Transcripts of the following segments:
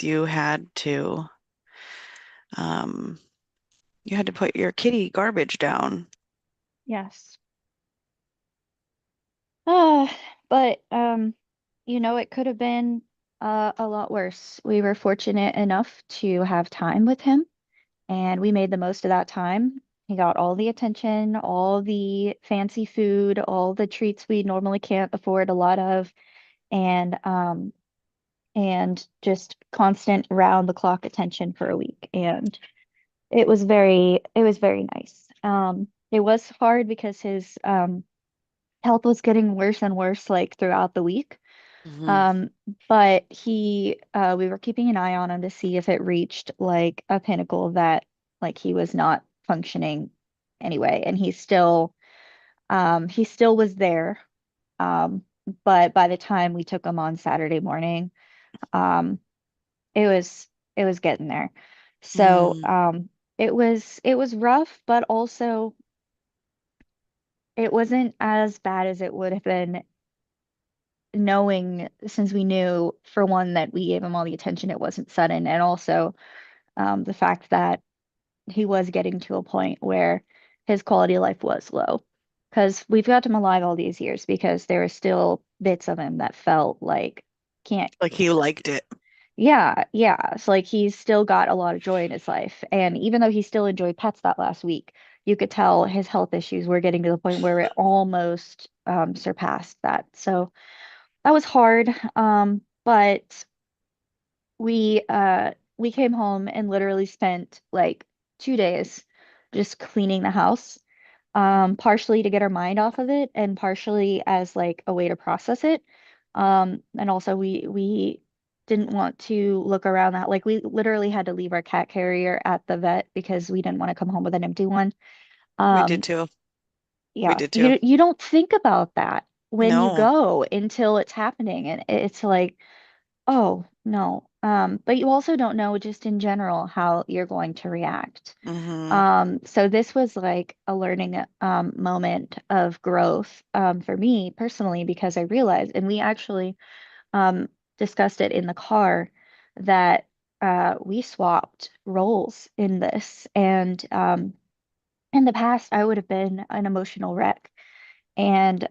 because um, you had to put your kitty garbage down. Yes. Uh, but it could have been a lot worse. We were fortunate enough to have time with him, and we made the most of that time. He got all the attention, all the fancy food, all the treats we normally can't afford a lot of, and just constant round the clock attention for a week. And it was very nice. It was hard because his health was getting worse and worse like throughout the week. Hmm. Um, but we were keeping an eye on him to see if it reached like a pinnacle that like he was not functioning anyway. And he still was there. Um, but by the time we took him on Saturday morning, um, it was getting there. So, Mm. it was rough, but also it wasn't as bad as it would have been knowing since we knew for one that we gave him all the attention, it wasn't sudden, and also the fact that he was getting to a point where his quality of life was low. Because we've got him alive all these years because there are still bits of him that felt like can't. Like he liked it. Yeah, yeah. So like he's still got a lot of joy in his life. And even though he still enjoyed pets that last week, you could tell his health issues were getting to the point where it almost surpassed that. So that was hard. But we came home and literally spent like 2 days just cleaning the house, partially to get our mind off of it and partially as like a way to process it. And also we didn't want to look around that. Like we literally had to leave our cat carrier at the vet because we didn't want to come home with an empty one. We did Um, too. We yeah, did too. you don't think about that when you No. go until it's happening, and it's like, oh, no. But you also don't know just in general how you're going to react. Hmm. So this was like a learning moment of growth for me personally because I realized, and we actually um, discussed it in the car, that we swapped roles in this. And in the past, I would have been an emotional wreck. And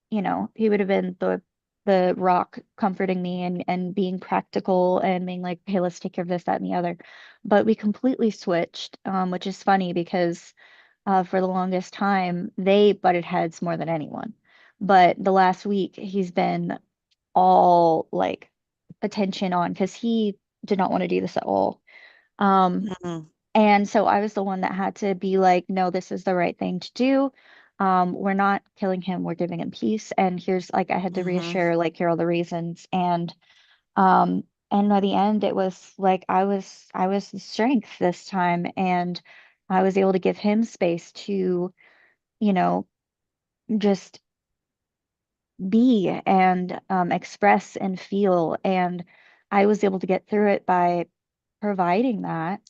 he would have been the rock comforting me and being practical and being like, hey, let's take care of this, that, and the other. But we completely switched, which is funny because for the longest time they butted heads more than anyone. But the last week he's been all like attention on because he did not want to do this at all. Um, Hmm. and so I was the one that had to be like, no, this is the right thing to do. We're not killing him, we're giving him peace. And here's like I had to Hmm. reassure, like, here are all the reasons. And by the end it was like I was the strength this time, and I was able to give him space to, you know, just be and express and feel. And I was able to get through it by providing that.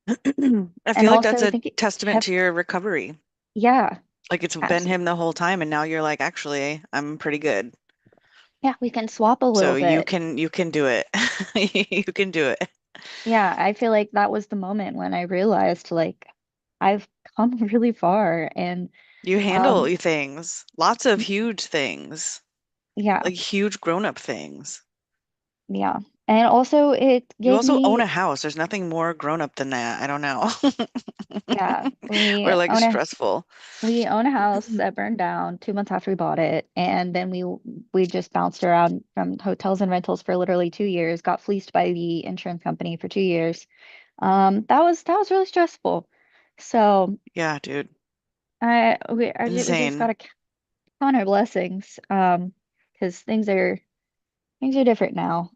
I And feel like that's also I a think it testament to kept, your recovery. yeah. Like it's been Absolutely. him the whole time, and now you're like, actually, I'm pretty good. Yeah, we can swap a So little bit. you can do it. You can do it. Yeah, I feel like that was the moment when I realized like I've come really far. And You handle um things, lots of huge things, yeah, like huge grown-up things. yeah. And also it You gave also own me, a house. There's nothing more grown-up than that. I don't know. yeah, Or like stressful. we own a house that burned down 2 months after we bought it, and then we just bounced around from hotels and rentals for literally 2 years, got fleeced by the insurance company for 2 years. That was really stressful. So Yeah, dude. we just Insane. gotta count our blessings, because things are different now.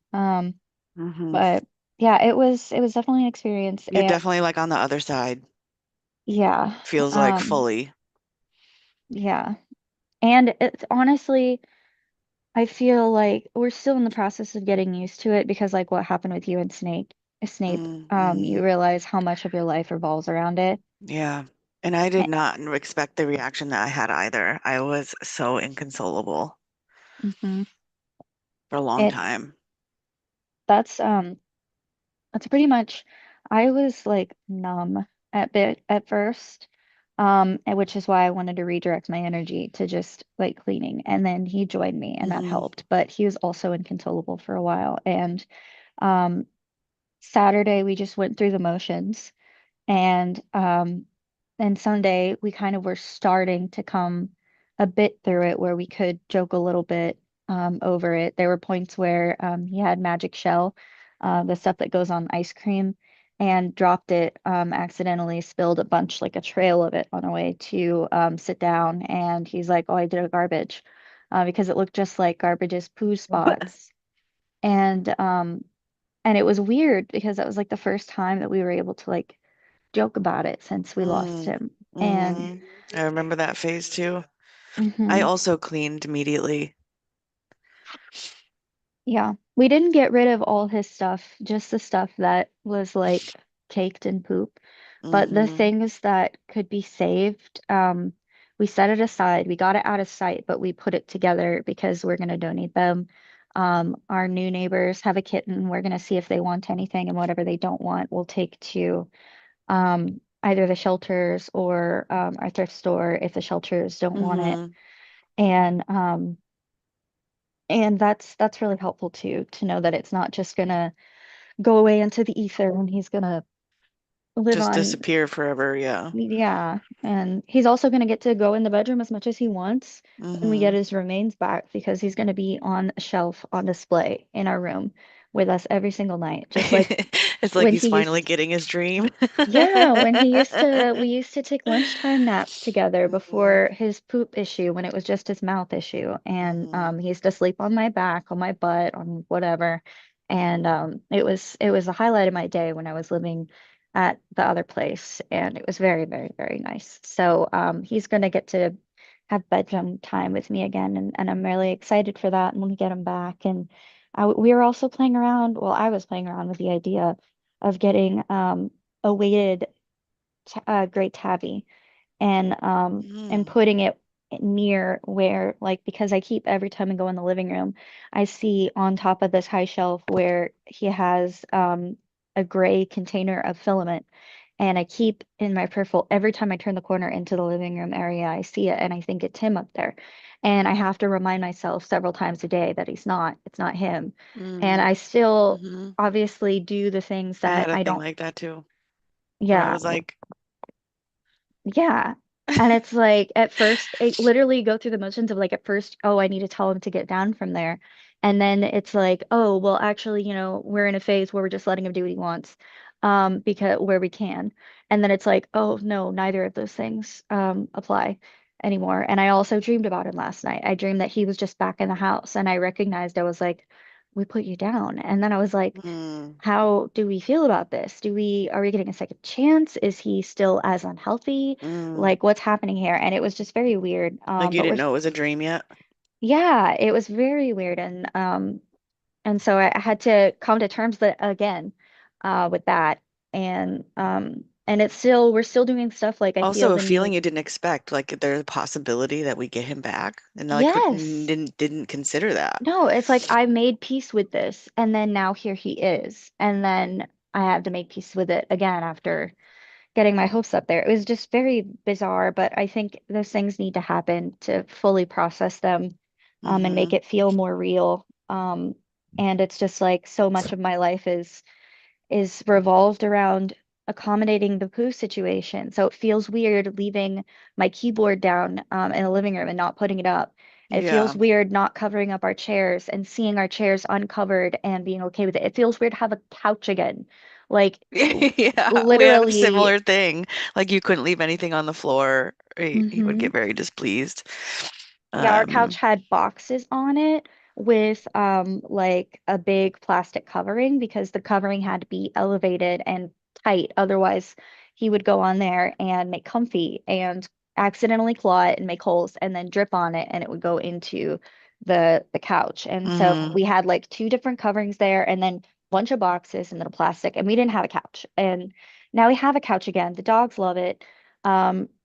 Hmm. But yeah, it was definitely an experience. You're And definitely like on the other side. yeah, Feels like um, fully. yeah, and it's honestly, I feel like we're still in the process of getting used to it because like what happened with you and Snape, Mm-hmm. you realize how much of your life revolves around it. Yeah. And I did Eh, not expect the reaction that I had either. I was so inconsolable mhm. for a long It time. that's That's pretty much, I was like numb at first, and which is why I wanted to redirect my energy to just like cleaning. And then he joined me and that Hmm. helped. But he was also inconsolable for a while. And um Saturday we just went through the motions. And then Sunday we kind of were starting to come a bit through it where we could joke a little bit over it. There were points where he had magic shell, the stuff that goes on ice cream, and dropped it, accidentally spilled a bunch, like a trail of it on our way to sit down. And he's like, "Oh, I did a garbage," because it looked just like garbage's poo spots. And and it was weird because that was like the first time that we were able to like joke about it since we lost Mm. him. And Hmm. I remember that phase too. I mhm, also cleaned immediately. yeah, we didn't get rid of all his stuff, just the stuff that was like caked in poop. But the Hmm. things that could be saved, we set it aside. We got it out of sight, but we put it together because we're going to donate them. Our new neighbors have a kitten. We're going to see if they want anything, and whatever they don't want, we'll take to either the shelters or our thrift store if the shelters don't want it. Hmm. And and that's really helpful too, to know that it's not just gonna go away into the ether and he's gonna live Just on. disappear forever. Yeah. Yeah, and he's also gonna get to go in the bedroom as much as he wants when we get Hmm. his remains back because he's gonna be on a shelf on display in our room with us every single night, just like It's like when he's he finally used. getting his dream. Yeah, when he used to, we used to take lunchtime naps together Hmm. before his poop issue, when it was just his mouth issue. And Hmm. he used to sleep on my back, on my butt, on whatever. And it was a highlight of my day when I was living at the other place. And it was very, very, very nice. So he's gonna get to have bedroom time with me again, and I'm really excited for that when we get him back. And we were also playing around, well, I was playing around with the idea of getting a weighted great tabby and Hmm. putting it near where, like, because I keep every time I go in the living room, I see on top of this high shelf where he has a gray container of filament. And I keep in my peripheral every time I turn the corner into the living room area, I see it and I think it's him up there. And I have to remind myself several times a day that it's not him. And Hmm. I still Hmm. obviously do the things I that had a I thing don't. like that too, where I Yeah, was like, yeah. And it's like at first, it literally go through the motions of like at first, oh, I need to tell him to get down from there. And then it's like, oh, well, actually, we're in a phase where we're just letting him do what he wants, because where we can. And then it's like, oh, no, neither of those things apply anymore. And I also dreamed about him last night. I dreamed that he was just back in the house, and I recognized, I was like, we put you down. And then I was like, hmm. how do we feel about this? Are we getting a second chance? Is he still as unhealthy? Mm. Like, what's happening here? And it was just very weird. Like you But didn't know it was a dream yet? yeah, it was very weird. And so I had to come to terms that again, with that. And we're still doing stuff like I feel Also, a the feeling need. you didn't expect, like there's a possibility that we get him back, and I couldn't Yes. didn't consider that. No, it's like I made peace with this, and then now here he is. And then I had to make peace with it again after getting my hopes up there. It was just very bizarre, but I think those things need to happen to fully process them, and make Hmm. it feel more real. And it's just like so much of my life is revolved around accommodating the poo situation. So it feels weird leaving my keyboard down in the living room and not putting it up. It feels Yeah. weird not covering up our chairs and seeing our chairs uncovered and being okay with it. It feels weird to have a couch again. Like Yeah, we had a literally. similar thing. Like you couldn't leave anything on the floor. He would Hmm. get very displeased. Yeah, our couch Um, had boxes on it with like a big plastic covering because the covering had to be elevated and tight. Otherwise, he would go on there and make comfy and accidentally claw it and make holes and then drip on it and it would go into the couch. And so mhm. we had like two different coverings there and then a bunch of boxes and then a plastic, and we didn't have a couch. And now we have a couch again. The dogs love it.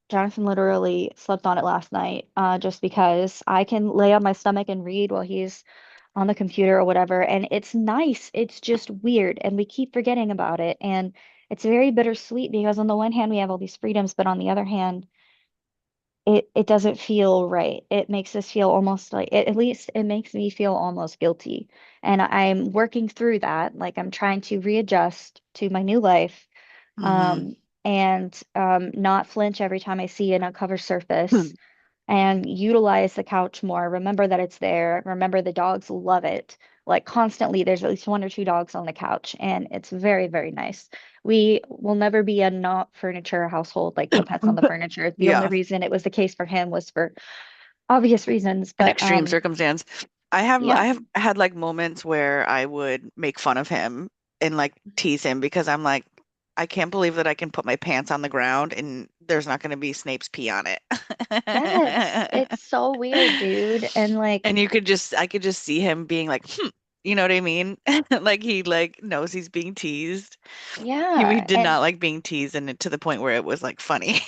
Jonathan literally slept on it last night, just because I can lay on my stomach and read while he's on the computer or whatever, and it's nice. It's just weird, and we keep forgetting about it. And it's very bittersweet because on the one hand we have all these freedoms, but on the other hand, it doesn't feel right. It makes us feel almost like it, at least it makes me feel almost guilty. And I'm working through that. Like I'm trying to readjust to my new life, Hmm. um, and not flinch every time I see an uncovered surface and utilize the couch more. Remember that it's there. Remember the dogs love it. Like constantly, there's at least one or two dogs on the couch, and it's very, very nice. We will never be a not furniture household, like no pets on the furniture. The only Yeah, reason it was the case for him was for obvious reasons, an but extreme circumstance. I yeah. have had like moments where I would make fun of him and like tease him because I'm like, I can't believe that I can put my pants on the ground and there's not going to be Snape's pee on it. Yes, it's so weird, dude. And like, And I could just see him being like, you know what I mean? Like he like knows he's being teased. He yeah, did and not like being teased and to the point where it was like funny.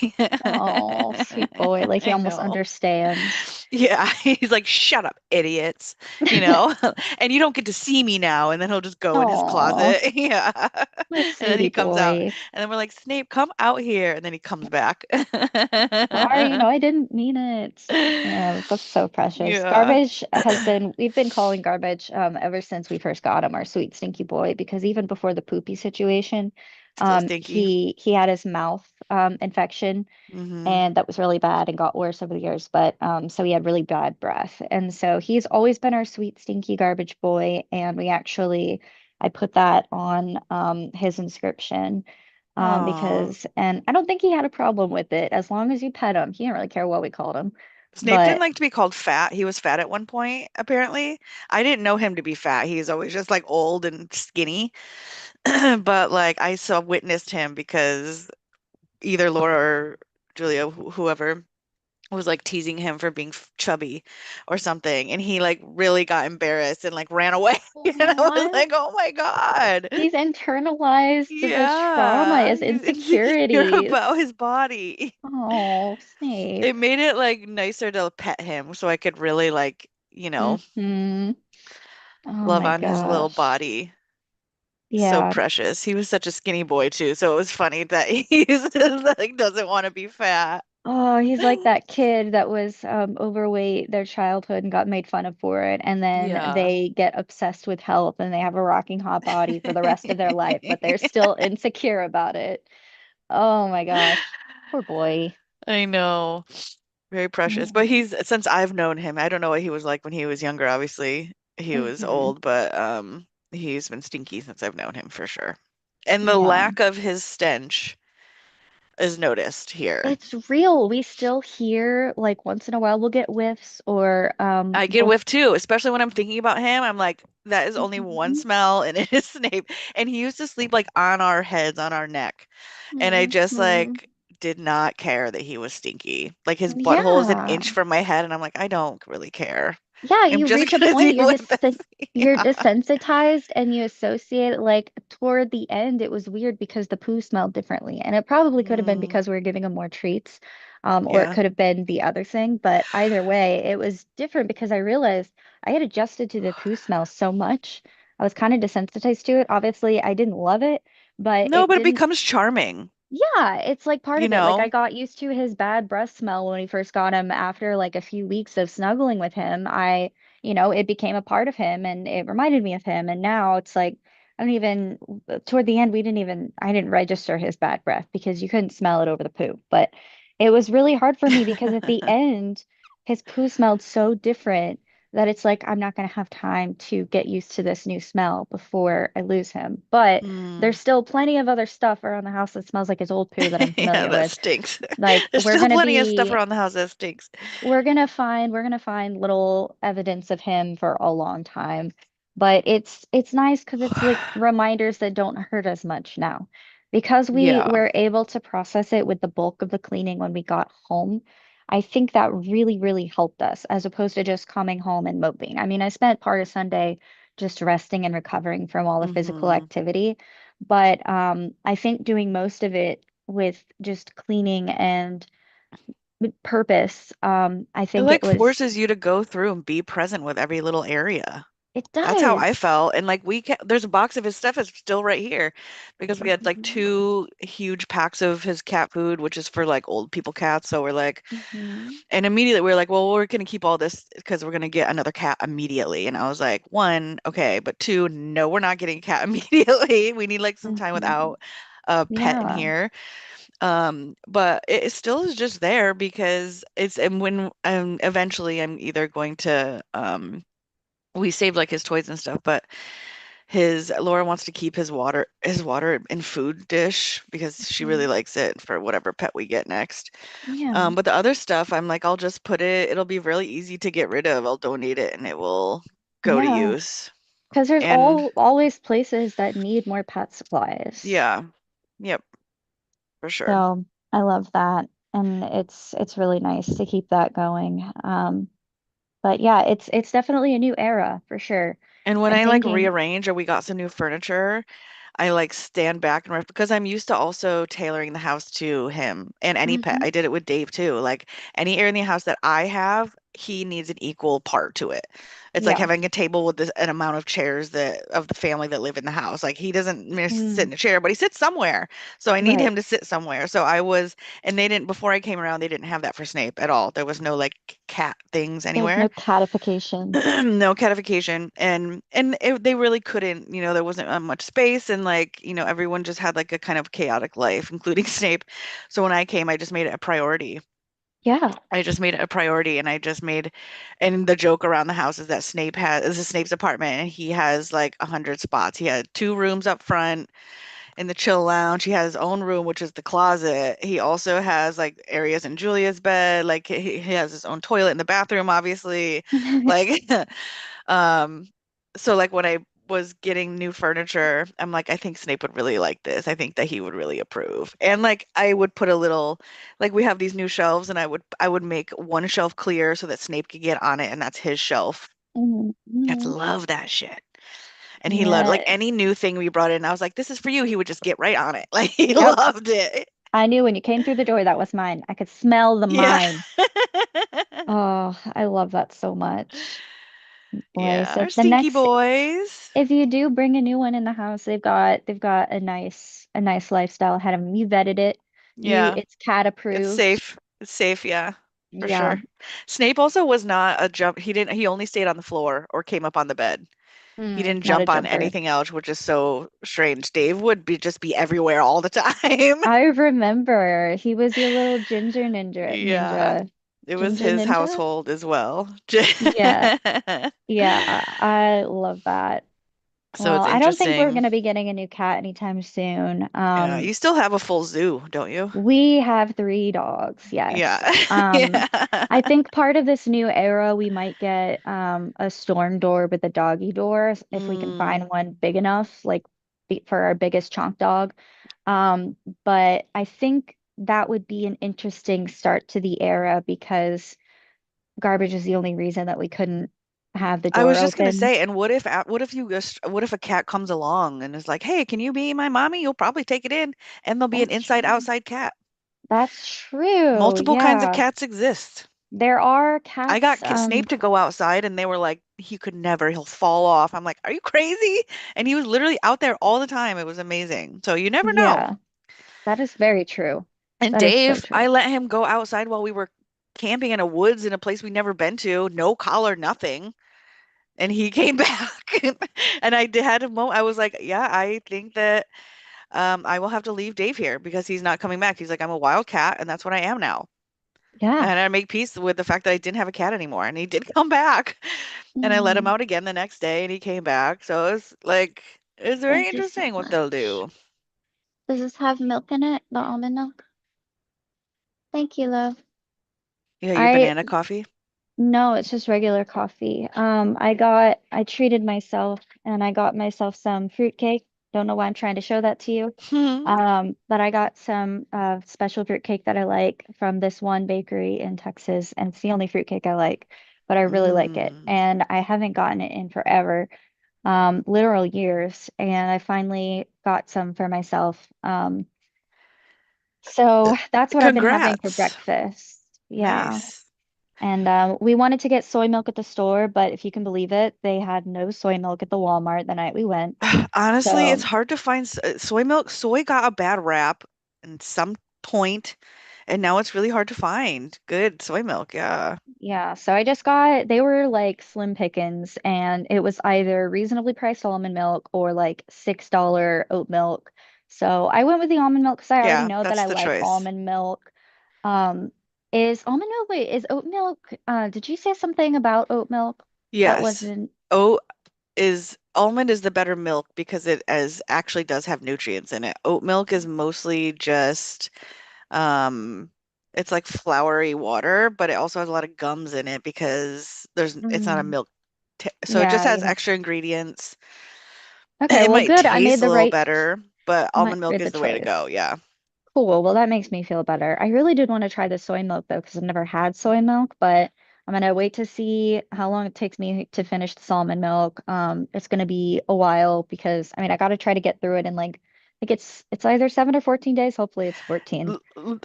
oh, sweet boy, like he I almost know. understands. Yeah, he's like, shut up, idiots, you know, and you don't get to see me now. And then he'll just go in his Oh, closet. Yeah. my And then sweetie he comes out. boy. And then we're like, Snape, come out here. And then he comes back. Sorry, I didn't mean it. Yeah, that's so precious. Yeah. Garbage we've been calling Garbage ever since we first got him, our sweet stinky boy, because even before the poopy situation, So stinky. he had his mouth infection, Hmm. and that was really bad and got worse over the years. But so he had really bad breath. And so he's always been our sweet, stinky garbage boy. And I put that on his inscription Oh. because, and I don't think he had a problem with it as long as you pet him. He didn't really care what we called him. Snape didn't But like to be called fat. He was fat at one point, apparently. I didn't know him to be fat. He's always just like old and skinny. But like I saw witnessed him because either Laura or Julia, whoever, was like teasing him for being chubby or something, and he like really got embarrassed and like ran away. And I was aw, like, "Oh my God." he's internalized the trauma Yeah, as he's insecure insecurities. about his body. Oh, It Snape. made it like nicer to pet him so I could really like, Hmm. Oh love my on his little gosh. body. So Yeah. precious. He was such a skinny boy too, so it was funny that he's like doesn't want to be fat. Oh, he's like that kid that was overweight their childhood and got made fun of for it. And then Yeah. they get obsessed with health and they have a rocking hot body for the rest of their life, but they're still insecure about it. Oh my gosh. Poor boy. I know. Very precious. But Mm-hmm. he's since I've known him, I don't know what he was like when he was younger, obviously. He was old, but he's been stinky since I've known him for sure. And the Yeah. lack of his stench is noticed here. It's real. We still hear like once in a while we'll get whiffs or I get a whiff too, especially when I'm thinking about him. I'm like, that is only one Mhm. smell and it is Snape. And he used to sleep like on our heads, on our neck. And I just Mhm. like did not care that he was stinky. Like his butthole is an Yeah. inch from my head, and I'm like, I don't really care. Yeah, I'm you just reach a gonna point deal with this. you're Yeah. desensitized and you associate like toward the end it was weird because the poo smelled differently. And it probably could have been Mm, because we were giving him more treats. Or it yeah. could have been the other thing, but either way, it was different because I realized I had adjusted to the poo smell so much. I was kind of desensitized to it. Obviously, I didn't love it, but No, it but it didn't. becomes charming, Yeah, it's like part you of it. Like I know? got used to his bad breath smell when we first got him after like a few weeks of snuggling with him. It became a part of him and it reminded me of him. And now it's like I don't even toward the end I didn't register his bad breath because you couldn't smell it over the poo. But it was really hard for me because at the end his poo smelled so different that it's like I'm not going to have time to get used to this new smell before I lose him. But Mm. there's still plenty of other stuff around the house that smells like his old poo that I'm Yeah, familiar that with. stinks. Like There's still plenty of stuff around the house that stinks. we're gonna find little evidence of him for a long time. But it's nice because it's like reminders that don't hurt as much now. Because we Yeah. were able to process it with the bulk of the cleaning when we got home, I think that really, really helped us as opposed to just coming home and moping. I mean, I spent part of Sunday just resting and recovering from all the physical Hmm. activity, but I think doing most of it with just cleaning and with purpose. I It think it like was, forces you to go through and be present with every little area. It That's how I does. felt. And like there's a box of his stuff is still right here because we had like Hmm. two huge packs of his cat food, which is for like old people cats. So we're like, Hmm. and immediately we are like, well, we're gonna keep all this because we're gonna get another cat immediately. And I was like, one, okay, but two, no, we're not getting a cat immediately. We need like some time Hmm. without a pet in Yeah. here. But it still is just there because it's and when eventually I'm either going to we saved like his toys and stuff, but his Laura wants to keep his water and food dish because she really Mhm. likes it for whatever pet we get next. Yeah. But the other stuff, I'm like, I'll just it'll be really easy to get rid of. I'll donate it and it will go to Yeah. use. Because there's And always places that need more pet supplies. yeah, yep, for sure. So I love that. And it's really nice to keep that going. But yeah, it's definitely a new era for sure. And when I'm I like thinking, rearrange or we got some new furniture, I like stand back and because I'm used to also tailoring the house to him and any pet. mhm, I did it with Dave too. Like any area in the house that I have, he needs an equal part to it. It's like yeah. having a table with an amount of chairs that of the family that live in the house. Like he doesn't sit Mm, in a chair, but he sits somewhere. So I need right. him to sit somewhere. And they didn't before I came around, they didn't have that for Snape at all. There was no like cat things There's no anywhere. catification. No catification they really couldn't, there wasn't much space and like, everyone just had like a kind of chaotic life, including Snape. So when I came, I just made it a priority. Yeah. I just made it a priority and and the joke around the house is that this is Snape's apartment and he has like 100 spots. He had two rooms up front in the chill lounge. He has his own room, which is the closet. He also has like areas in Julia's bed. Like he has his own toilet in the bathroom, obviously. Like Um, so like when I was getting new furniture, I'm like, I think Snape would really like this. I think that he would really approve. And like I would put a little like we have these new shelves and I would make one shelf clear so that Snape could get on it and that's his shelf. I'd Mhm. love that shit. And he loved like Yeah. any new thing we brought in, I was like, this is for you. He would just get right on it. Like he Yep. loved it. I knew when you came through the door that was mine. I could smell the Yeah. mine. Oh, I love that so much. Boy, Yeah. so Our the stinky next boys. if you do bring a new one in the house, they've got a nice lifestyle ahead of them. You vetted it. Yeah. It's cat It's approved. safe. It's safe, yeah, for Yeah. sure. Snape also was not a jump. He only stayed on the floor or came up on the bed. He didn't Not a jump on jumper. anything else, which is so strange. Dave would just be everywhere all the time. I remember he was your little Yeah. It was ginger his ninja. household as well. Yeah, yeah, I love that. So Well, it's I don't think we're interesting. gonna be getting a new cat anytime soon. Yeah, you still have a full zoo, don't you? We have three dogs, Yeah. yes. I Yeah. think part of this new era, we might get a storm door with a doggy door if we can find Mm. one big enough, like for our biggest chonk dog. But I think that would be an interesting start to the era because garbage is the only reason that we couldn't have the I door was just gonna open. say, and what if a cat comes along and is like, "Hey, can you be my mommy?" You'll probably take it in, and there'll be an That's inside true. outside cat. That's true. Multiple kinds of Yeah. cats exist. There are I cats. got Snape to go outside, and they were like, "He could never. He'll fall off." I'm like, "Are you crazy?" And he was literally out there all the time. It was amazing. So you never know. Yeah. That is very true. And That is so Dave, true. I let him go outside while we were camping in a woods in a place we'd never been to, no collar, nothing. And he came back. And had a moment. I was like, yeah, I think that I will have to leave Dave here because he's not coming back. He's like, I'm a wild cat, and that's what I am now. Yeah. And I make peace with the fact that I didn't have a cat anymore. And he did come back. And I let him Mm, out again the next day, and he came back. So it's like, it's very thank you so interesting what they'll much. do. Does this have milk in it? The almond milk? Thank you, love. Yeah, your I banana coffee. No, it's just regular coffee. I treated myself and I got myself some fruitcake. Don't know why I'm trying to show that to you. But I got some special fruitcake that I like from this one bakery in Texas, and it's the only fruitcake I like, but I really like it. Mm. And I haven't gotten it in forever, literal years, and I finally got some for myself. So that's what I've been having for Congrats. breakfast. Yeah. Nice. And we wanted to get soy milk at the store, but if you can believe it, they had no soy milk at the Walmart the night we went. Honestly, it's So hard to find soy milk. Soy got a bad rap at some point, and now it's really hard to find good soy milk. Yeah. yeah, so I just got, they were like slim pickings, and it was either reasonably priced almond milk or like $6 oat milk. So I went with the almond milk because I already Yeah, know that that's I the like choice. almond milk. Um, wait, is oat milk, did you say something about oat milk that Yes. wasn't, Oat is almond is the better milk because it as actually does have nutrients in it. Oat milk is mostly just um it's like floury water, but it also has a lot of gums in it because it's not a mm, milk. So it just yeah, you has don't. extra ingredients. Okay, It well, might good. I made taste a the little right, better, but I almond milk made the is the way to go. choice. Yeah. Cool. Well, that makes me feel better. I really did want to try the soy milk though, because I've never had soy milk, but I'm gonna wait to see how long it takes me to finish the almond milk. It's gonna be a while because I mean I gotta try to get through it in like I think it's either 7 or 14 days. Hopefully it's 14.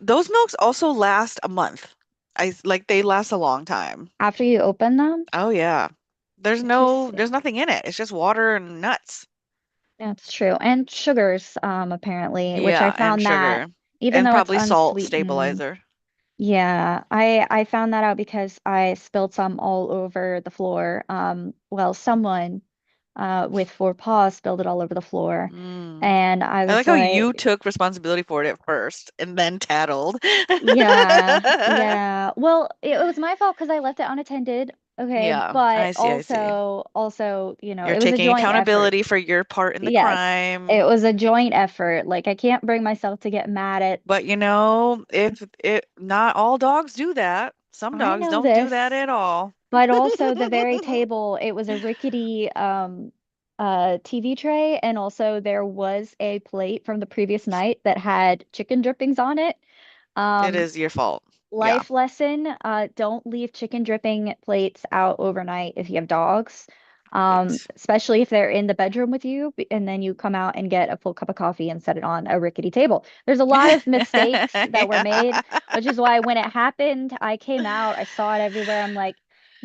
Those milks also last a month. They last a long time. After you open them, Oh yeah. There's interesting. nothing in it. It's just water and nuts. That's true. And sugars, apparently, which I Yeah, and found that sugar. even And though it's probably salt unsweetened. stabilizer. Yeah, I found that out because I spilled some all over the floor. Well, someone with 4 paws spilled it all over the floor, Mm. and I I was like how you like, took responsibility for it at first and then tattled. yeah, yeah. Well, it was my fault because I left it unattended. Okay, Yeah, but I see, I see. also, You're it was a taking joint effort. accountability for your part in the Yes, crime. it was a joint effort. Like I can't bring myself to get mad at. But if it not all dogs do that. Some I dogs know don't do that this. at all. But also the very table, it was a rickety TV tray, and also there was a plate from the previous night that had chicken drippings on it. It Um, is your fault. Yeah. Life lesson, don't leave chicken dripping plates out overnight if you have dogs. Right. Especially if they're in the bedroom with you, and then you come out and get a full cup of coffee and set it on a rickety table. There's a lot of mistakes that were Yeah. made, which is why when it happened, I came out, I saw it everywhere. I'm like,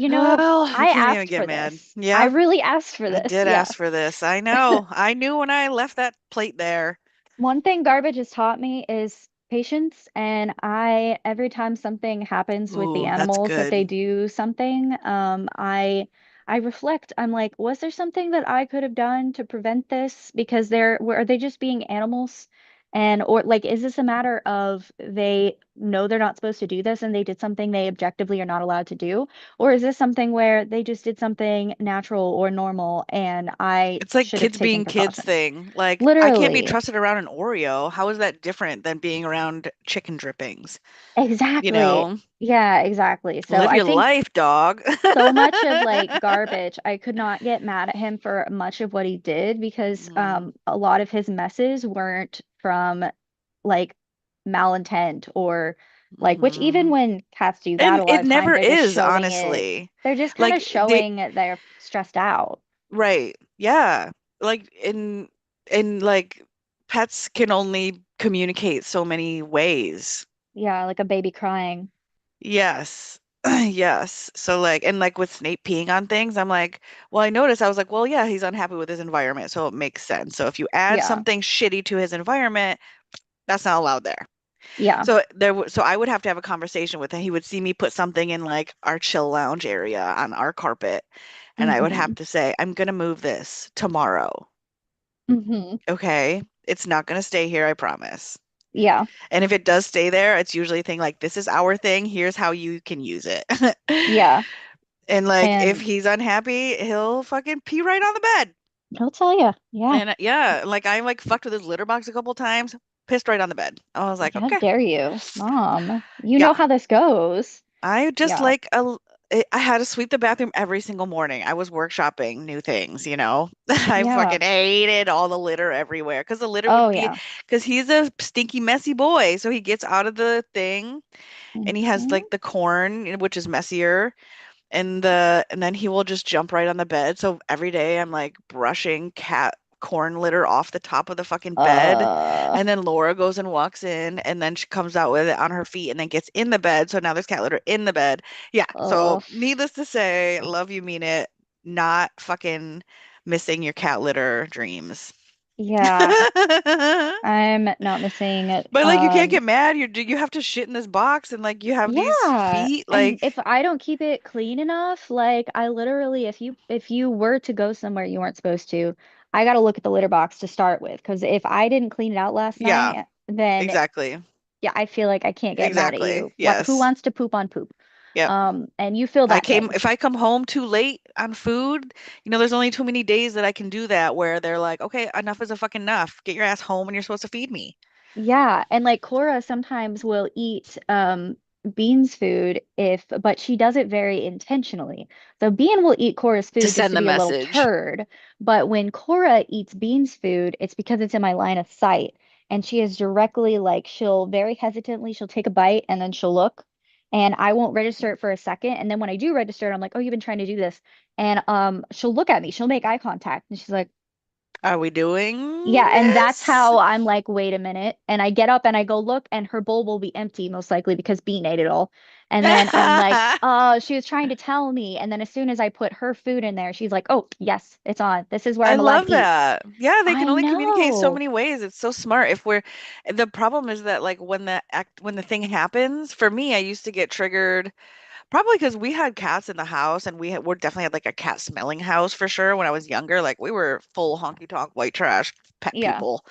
Well, you I can't even asked get for mad. this. I Yeah, really asked for I this. did Yeah. ask for this. I know. I knew when I left that plate there. One thing garbage has taught me is patience. And every time something happens with the Ooh, that's animals that they good. do something, I reflect. I'm like, was there something that I could have done to prevent this? Because are they just being animals? And or like, is this a matter of they know they're not supposed to do this and they did something they objectively are not allowed to do? Or is this something where they just did something natural or normal and I It's like should have kids taken being kids precautions? thing. Like, I can't be Literally. trusted around an Oreo. How is that different than being around chicken drippings? You Exactly. know, Yeah, exactly. So live I your think life, dog. so much of like garbage, I could not get mad at him for much of what he did because Mm, a lot of his messes weren't from like malintent or like which even hmm. when cats do that And a lot it of time never they're just is, showing it. honestly. They're just kind of Like they showing that they're stressed out. Right. Yeah. Like in like pets can only communicate so many ways. Yeah, like a baby crying. Yes. Yes. So like with Snape peeing on things, I'm like, well, I noticed I was like, well, yeah, he's unhappy with his environment, so it makes sense. So if you add Yeah. something shitty to his environment, that's not allowed there. Yeah. So I would have to have a conversation with him. He would see me put something in like our chill lounge area on our carpet, and I would have Hmm. to say, I'm gonna move this tomorrow. Hmm. Okay, it's not going to stay here, I promise. Yeah. And if it does stay there, it's usually a thing like, this is our thing. Here's how you can use it. Yeah. And like, if And he's unhappy, he'll fucking pee right on the bed. he'll tell you. Yeah. And yeah, like I like fucked with his litter box a couple times, pissed right on the bed. I was Like, like, how okay, dare you, Mom? You know yeah. how this goes. I just Yeah. like I had to sweep the bathroom every single morning. I was workshopping new things. I Yeah. fucking hated all the litter everywhere because the litter Oh, would be yeah. because he's a stinky, messy boy. So he gets out of the thing and he has Hmm. like the corn, which is messier, and then he will just jump right on the bed. So every day I'm like brushing cat corn litter off the top of the fucking bed. Uh, And then Laura goes and walks in, and then she comes out with it on her feet and then gets in the bed. So now there's cat litter in the bed. Yeah. uh, So needless to say, love you, mean it. Not fucking missing your cat litter dreams. yeah, I'm not missing it. But like you can't get mad. You have to shit in this box and like you have these Yeah. feet And like if I don't keep it clean enough, like I literally, if you were to go somewhere you weren't supposed to, I got to look at the litter box to start with. Because if I didn't clean it out last yeah, night, then exactly. yeah, I feel like I can't get mad at Exactly. you. What, who Yes. wants to poop on poop? Yep. And you feel that pain. If I come home too late on food, there's only too many days that I can do that where they're like, okay, enough is a fucking enough. Get your ass home and you're supposed to feed me. Yeah, and like Cora sometimes will eat Bean's food but she does it very intentionally. So Bean will eat Cora's To food just send to the be a little message. turd, but when Cora eats Bean's food, it's because it's in my line of sight. And she is directly like she'll very hesitantly she'll take a bite and then she'll look and I won't register it for a second. And then when I do register it, I'm like, "Oh, you've been trying to do this." And she'll look at me, she'll make eye contact, and she's like, Are we doing yeah, and that's this? how I'm like, wait a minute. And I get up and I go look, and her bowl will be empty, most likely because Bean ate it all. And then I'm like, oh, she was trying to tell me. And then as soon as I put her food in there, she's like, oh, yes, it's on. This is where I I'm allowed love to eat. that. Yeah, they can I only communicate so know. many ways. It's so smart. The problem is that like when the thing happens, for me, I used to get triggered. Probably because we had cats in the house and we definitely had like a cat smelling house for sure when I was younger. Like we were full honky tonk white trash pet Yeah. people.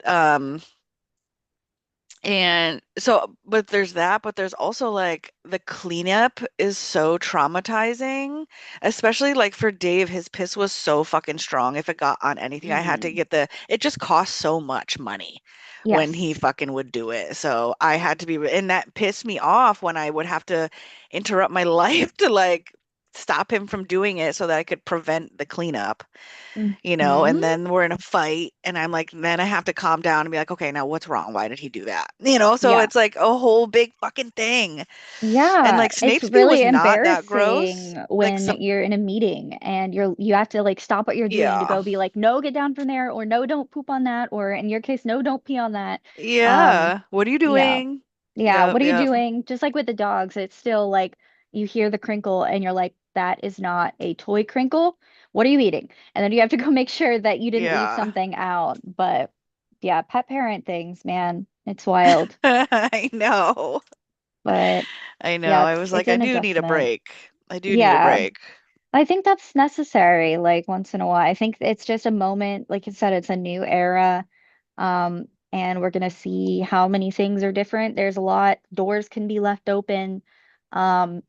Um, and so, but there's that, but there's also like the cleanup is so traumatizing, especially like for Dave, his piss was so fucking strong. If it got on anything, I had to Mm. get it just cost so much money when he Yes. fucking would do it. So I had to and that pissed me off when I would have to interrupt my life to like stop him from doing it so that I could prevent the cleanup, Hmm. and then we're in a fight and I'm like, then I have to calm down and be like, okay, now what's wrong? Why did he do that? So Yeah. it's like a whole big fucking thing. And Yeah, like it's Snape's pee was really not that gross. embarrassing Like when some, you're in a meeting and you have to like stop what you're doing to yeah. go be like, no, get down from there, or no, don't poop on that, or in your case, no, don't pee on that. Um, Yeah. What are you yeah, doing? yeah. Yep, What are you yep. doing? Just like with the dogs, it's still like you hear the crinkle and you're like, that is not a toy crinkle. What are you eating? And then you have to go make sure that you didn't leave Yeah. something out. But yeah, pet parent things, man, it's wild. I know. But I know. yeah, I was it's like, I an do need a adjustment. break. I do need a Yeah, break. I think that's necessary, like once in a while. I think it's just a moment, like you said, it's a new era. And we're gonna see how many things are different. There's a lot, doors can be left open.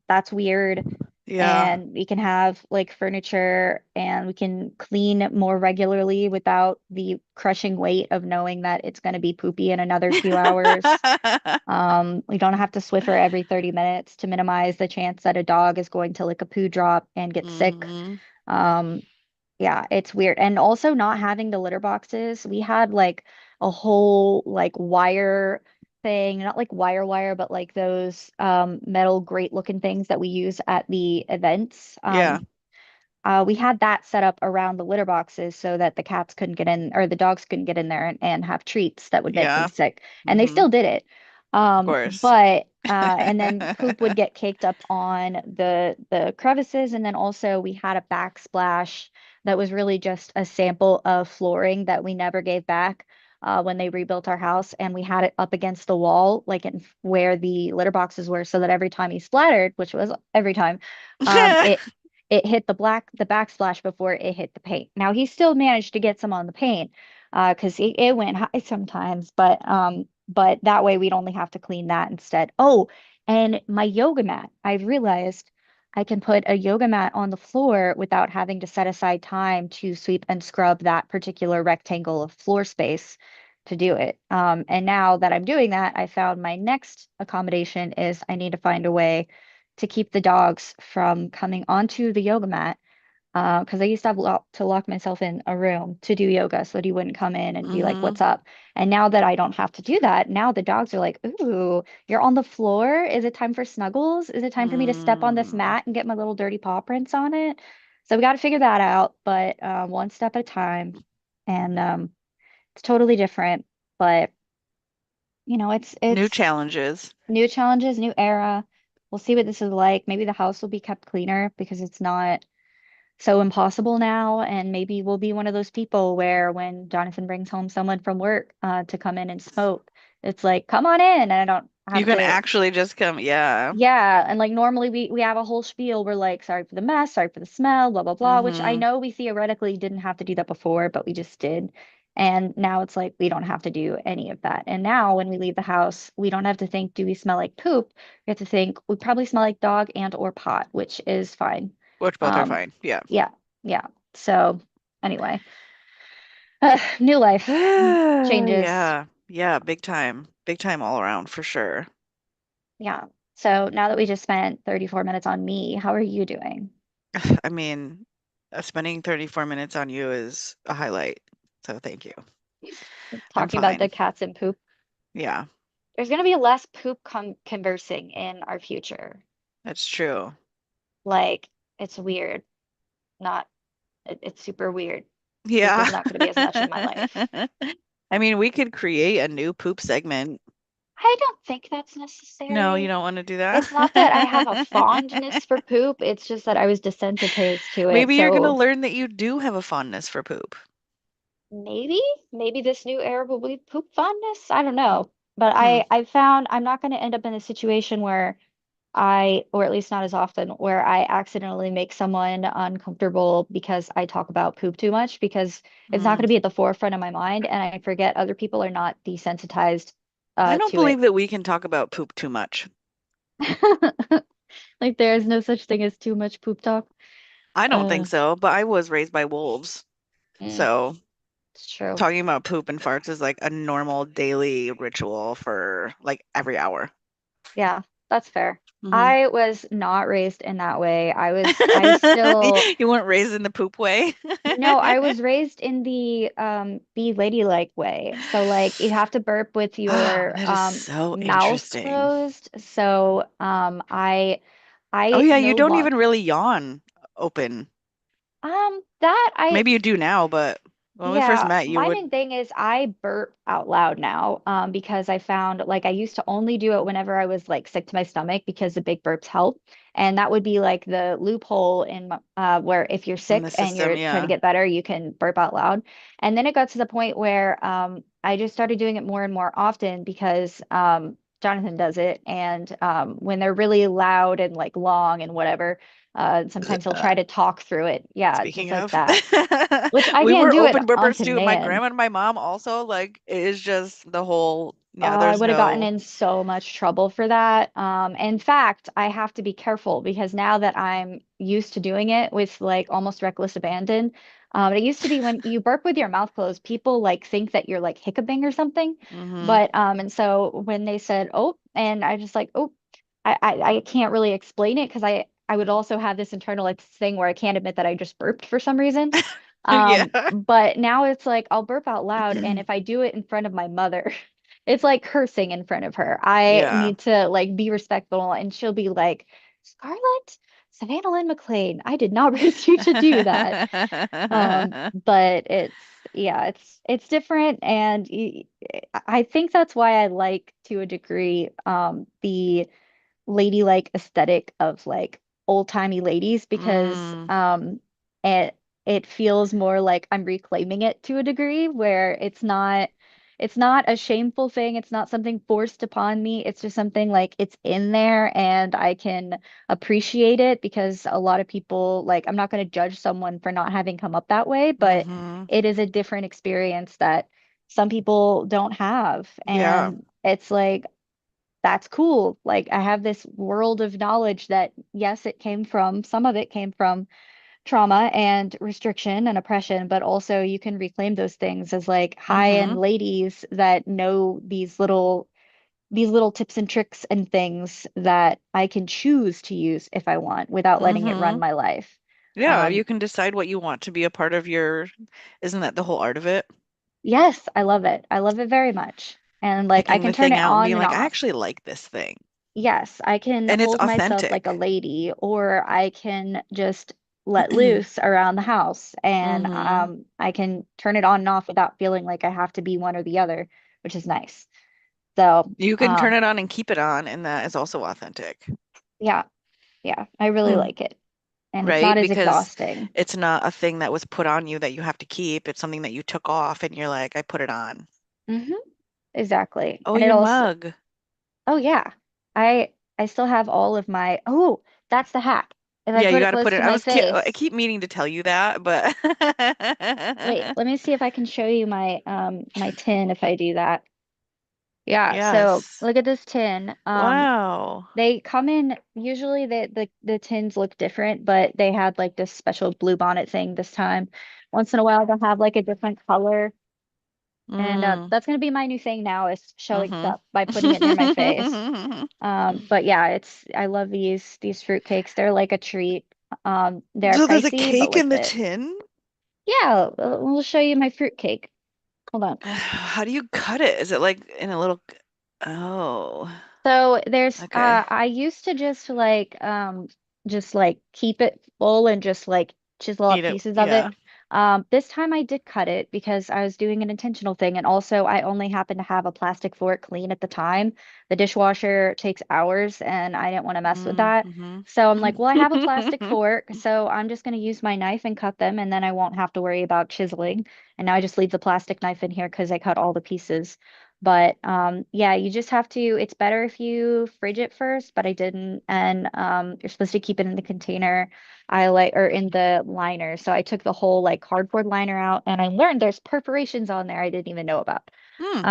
That's weird. Yeah. And we can have like furniture and we can clean more regularly without the crushing weight of knowing that it's gonna be poopy in another few hours. We don't have to Swiffer every 30 minutes to minimize the chance that a dog is going to lick a poo drop and get sick. hmm Um, yeah, it's weird. And also not having the litter boxes. We had like a whole like wire thing, not like wire, but like those metal grate looking things that we use at the events. Yeah. We had that set up around the litter boxes so that the cats couldn't get in or the dogs couldn't get in there and have treats that would make them Yeah. sick. And they hmm still did it. Of course. But and then poop would get caked up on the crevices, and then also we had a backsplash that was really just a sample of flooring that we never gave back. When they rebuilt our house, and we had it up against the wall, like in where the litter boxes were, so that every time he splattered, which was every time, it hit the backsplash before it hit the paint. Now he still managed to get some on the paint because it went high sometimes, but that way we'd only have to clean that instead. Oh, and my yoga mat. I've realized I can put a yoga mat on the floor without having to set aside time to sweep and scrub that particular rectangle of floor space to do it. And now that I'm doing that, I found my next accommodation is I need to find a way to keep the dogs from coming onto the yoga mat. Because I used to have to lock myself in a room to do yoga so that he wouldn't come in and be like, hmm "What's up?" And now that I don't have to do that, now the dogs are like, "Ooh, you're on the floor. Is it time for snuggles? Is it time for me to step on this Mm. mat and get my little dirty paw prints on it?" So we got to figure that out, but one step at a time. and it's totally different, but New it's challenges. new challenges, new era. We'll see what this is like. Maybe the house will be kept cleaner because it's not so impossible now. And maybe we'll be one of those people where when Jonathan brings home someone from work to come in and smoke, it's like, come on in. And I don't You have can to, actually just come, yeah. yeah. And like normally we have a whole spiel. We're like, sorry for the mess, sorry for the smell, blah, blah, blah, which I Hmm. know we theoretically didn't have to do that before, but we just did. And now it's like we don't have to do any of that. And now when we leave the house, we don't have to think, do we smell like poop? We have to think we probably smell like dog and or pot, which is fine. Which both are Um, fine. Yeah. yeah, yeah. So anyway, new life changes. Yeah. Yeah, big time. Big time all around for sure. Yeah. So now that we just spent 34 minutes on me, how are you doing? I mean, spending 34 minutes on you is a highlight. So thank you. I'm Talking about the fine. cats and poop. Yeah, There's going to be less poop conversing in our future. that's true. Like, it's weird. Not, it's super weird. Poop Yeah. is not going to be as much in my life. I mean, we could create a new poop segment. I don't think that's No, you necessary. don't want to do It's not that I have a that? fondness for poop. It's just that I was desensitized to it. Maybe you're gonna So learn that you do have a fondness for poop. maybe, maybe this new era will be poop fondness. I don't know. But Hmm. I found I'm not going to end up in a situation where or at least not as often, where I accidentally make someone uncomfortable because I talk about poop too much, because it's not going Hmm. to be at the forefront of my mind, and I forget other people are not desensitized I don't to believe it. that we can talk about poop too much. Like there is no such thing as too much poop talk. I don't think Uh, so, but I was raised by wolves. mm, So it's true. talking about poop and farts is like a normal daily ritual for like every hour. Yeah, that's fair. Hmm. I was not raised in that way. I still, You weren't raised in the poop way? no, I was raised in the be ladylike way. So like you have to burp with Oh, your that is so mouth interesting. closed. So Oh I yeah, you no don't long even really yawn open. that I Maybe you do now, but when we first yeah, met, you my would. main thing is I burp out loud now, because I found like I used to only do it whenever I was like sick to my stomach because the big burps help. And that would be like the loophole in where if you're In the sick and system, you're trying to yeah. get better, you can burp out loud. And then it got to the point where I just started doing it more and more often because Jonathan does it. And when they're really loud and like long and whatever, sometimes he'll try to talk through it. Yeah, just Speaking like of, that, which I we can't were do it open on burpers too. My command. grandma and my mom also, like, it is just the whole, yeah, I there's would have gotten no, in so much trouble for that. In fact, I have to be careful because now that I'm used to doing it with like almost reckless abandon, it used to be when you burp with your mouth closed, people like think that you're like hiccuping or something. hmm. But and so when they said, "Oh," and I just like, "Oh," I can't really explain it because I would also have this internal like thing where I can't admit that I just burped for some reason. Yeah. But now it's like I'll burp out loud, and if I do it in front of my mother, it's like cursing in front of her. I Yeah. need to like be respectful, and she'll be like, Scarlett, Savannah Lynn McLean, I did not raise you to do that. But yeah, it's different, and I think that's why I like to a degree the ladylike aesthetic of like old-timey ladies because Mm, it it feels more like I'm reclaiming it to a degree where it's not a shameful thing, it's not something forced upon me, it's just something like it's in there and I can appreciate it because a lot of people like I'm not going to judge someone for not having come up that way, but hmm. it is a different experience that some people don't have, Yeah. and it's like that's cool. Like I have this world of knowledge that yes, some of it came from trauma and restriction and oppression, but also you can reclaim those things as like high-end Hmm. ladies that know these little tips and tricks and things that I can choose to use if I want without letting it run Hmm. my life. Yeah, Um, you can decide what you want to be a part of your, isn't that the whole art of it? yes, I love it. I love it very much. And like I Picking can the turn thing it out and on being and like, I off. actually like this thing. Yes, I can And it's hold myself like a authentic. lady, or I can just let loose around the house, and Mm-hmm. I can turn it on and off without feeling like I have to be one or the other, which is nice. So, You can turn it on and keep it on, and that is also authentic. yeah, yeah, I really Mm. like it, and it's not Right? as Because exhausting. it's not a thing that was put on you that you have to keep. It's something that you took off and you're like, I put it on. Hmm. Exactly. Oh, And it your also, mug. oh yeah, I still have all of my, oh, that's the hack. If I Yeah, you put it got to close put it. to my I face, keep meaning to tell you that, but wait, let me see if I can show you my my tin if I do that. Yeah, so yes. look at this tin. Wow. They come in, usually the tins look different, but they had like this special blue bonnet thing this time. Once in a while they'll have like a different color. And Mm. that's gonna be my new thing now is showing Mm-hmm. stuff by putting it near my face. But yeah, I love these fruit cakes. They're like a treat. They're So there's a pricey, but cake in worth the it. tin? Yeah, we'll show you my fruit cake. Hold on. How do you cut it? Is it like in a little? Oh, So there's okay. I used to just like keep it full and just like chisel out Eat it. pieces of it. Yeah. This time I did cut it because I was doing an intentional thing, and also I only happened to have a plastic fork clean at the time. The dishwasher takes hours and I didn't want to mess with that. Mm-hmm. So I'm like, well, I have a plastic fork, so I'm just going to use my knife and cut them, and then I won't have to worry about chiseling. And now I just leave the plastic knife in here because I cut all the pieces. But yeah, you just have to, it's better if you fridge it first, but I didn't. And you're supposed to keep it in the container. I like, or in the liner. So I took the whole like cardboard liner out and I learned there's perforations on there I didn't even know about. Hmm.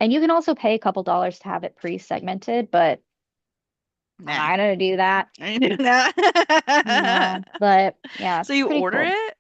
And you can also pay a couple dollars to have it pre-segmented, but I'm Nah. not gonna do that. I do not. No, but yeah, So it's you pretty order cool. it?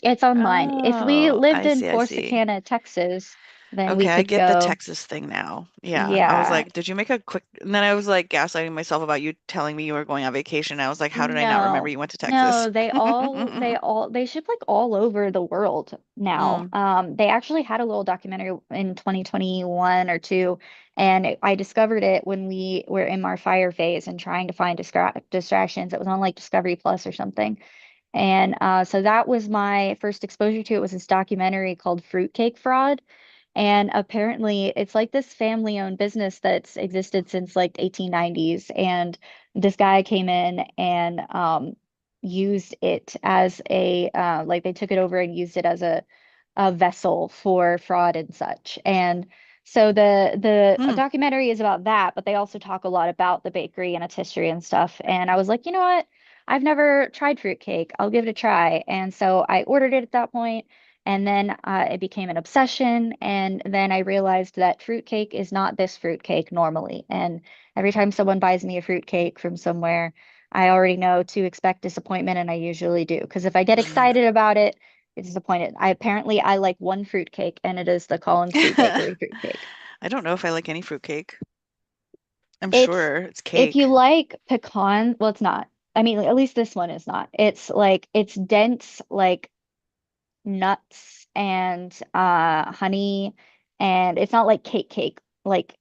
It's online. If we Oh, lived I in see, I see. Corsicana, Texas, then we Okay, I could get the go. Texas thing now. Yeah. I was Yeah. like, did you make a quick and then I was like gaslighting myself about you telling me you were going on vacation. I was like, how did I not remember No, you went to Texas? no, they ship like all over the world now. Mm. They actually had a little documentary in 2021 or two, and I discovered it when we were in our fire phase and trying to find distractions. It was on like Discovery Plus or something. And so that was my first exposure to it was this documentary called Fruitcake Fraud. And apparently it's like this family-owned business that's existed since like the 1890s. And this guy came in and used it as a like they took it over and used it as a vessel for fraud and such. And so the Hmm. documentary is about that, but they also talk a lot about the bakery and its history and stuff. And I was like, you know what? I've never tried fruitcake. I'll give it a try. And so I ordered it at that point, and then it became an obsession. And then I realized that fruitcake is not this fruitcake normally. And every time someone buys me a fruitcake from somewhere, I already know to expect disappointment, and I usually do. Because if I get excited about it, it's disappointed. I like one fruitcake, and it is the Collins Fruit Bakery fruitcake. I don't know if I like any fruitcake. I'm It's sure it's if you cake. like pecan, well, it's not. I mean, at least this one is not. It's like it's dense, like nuts and honey, and it's not like cake like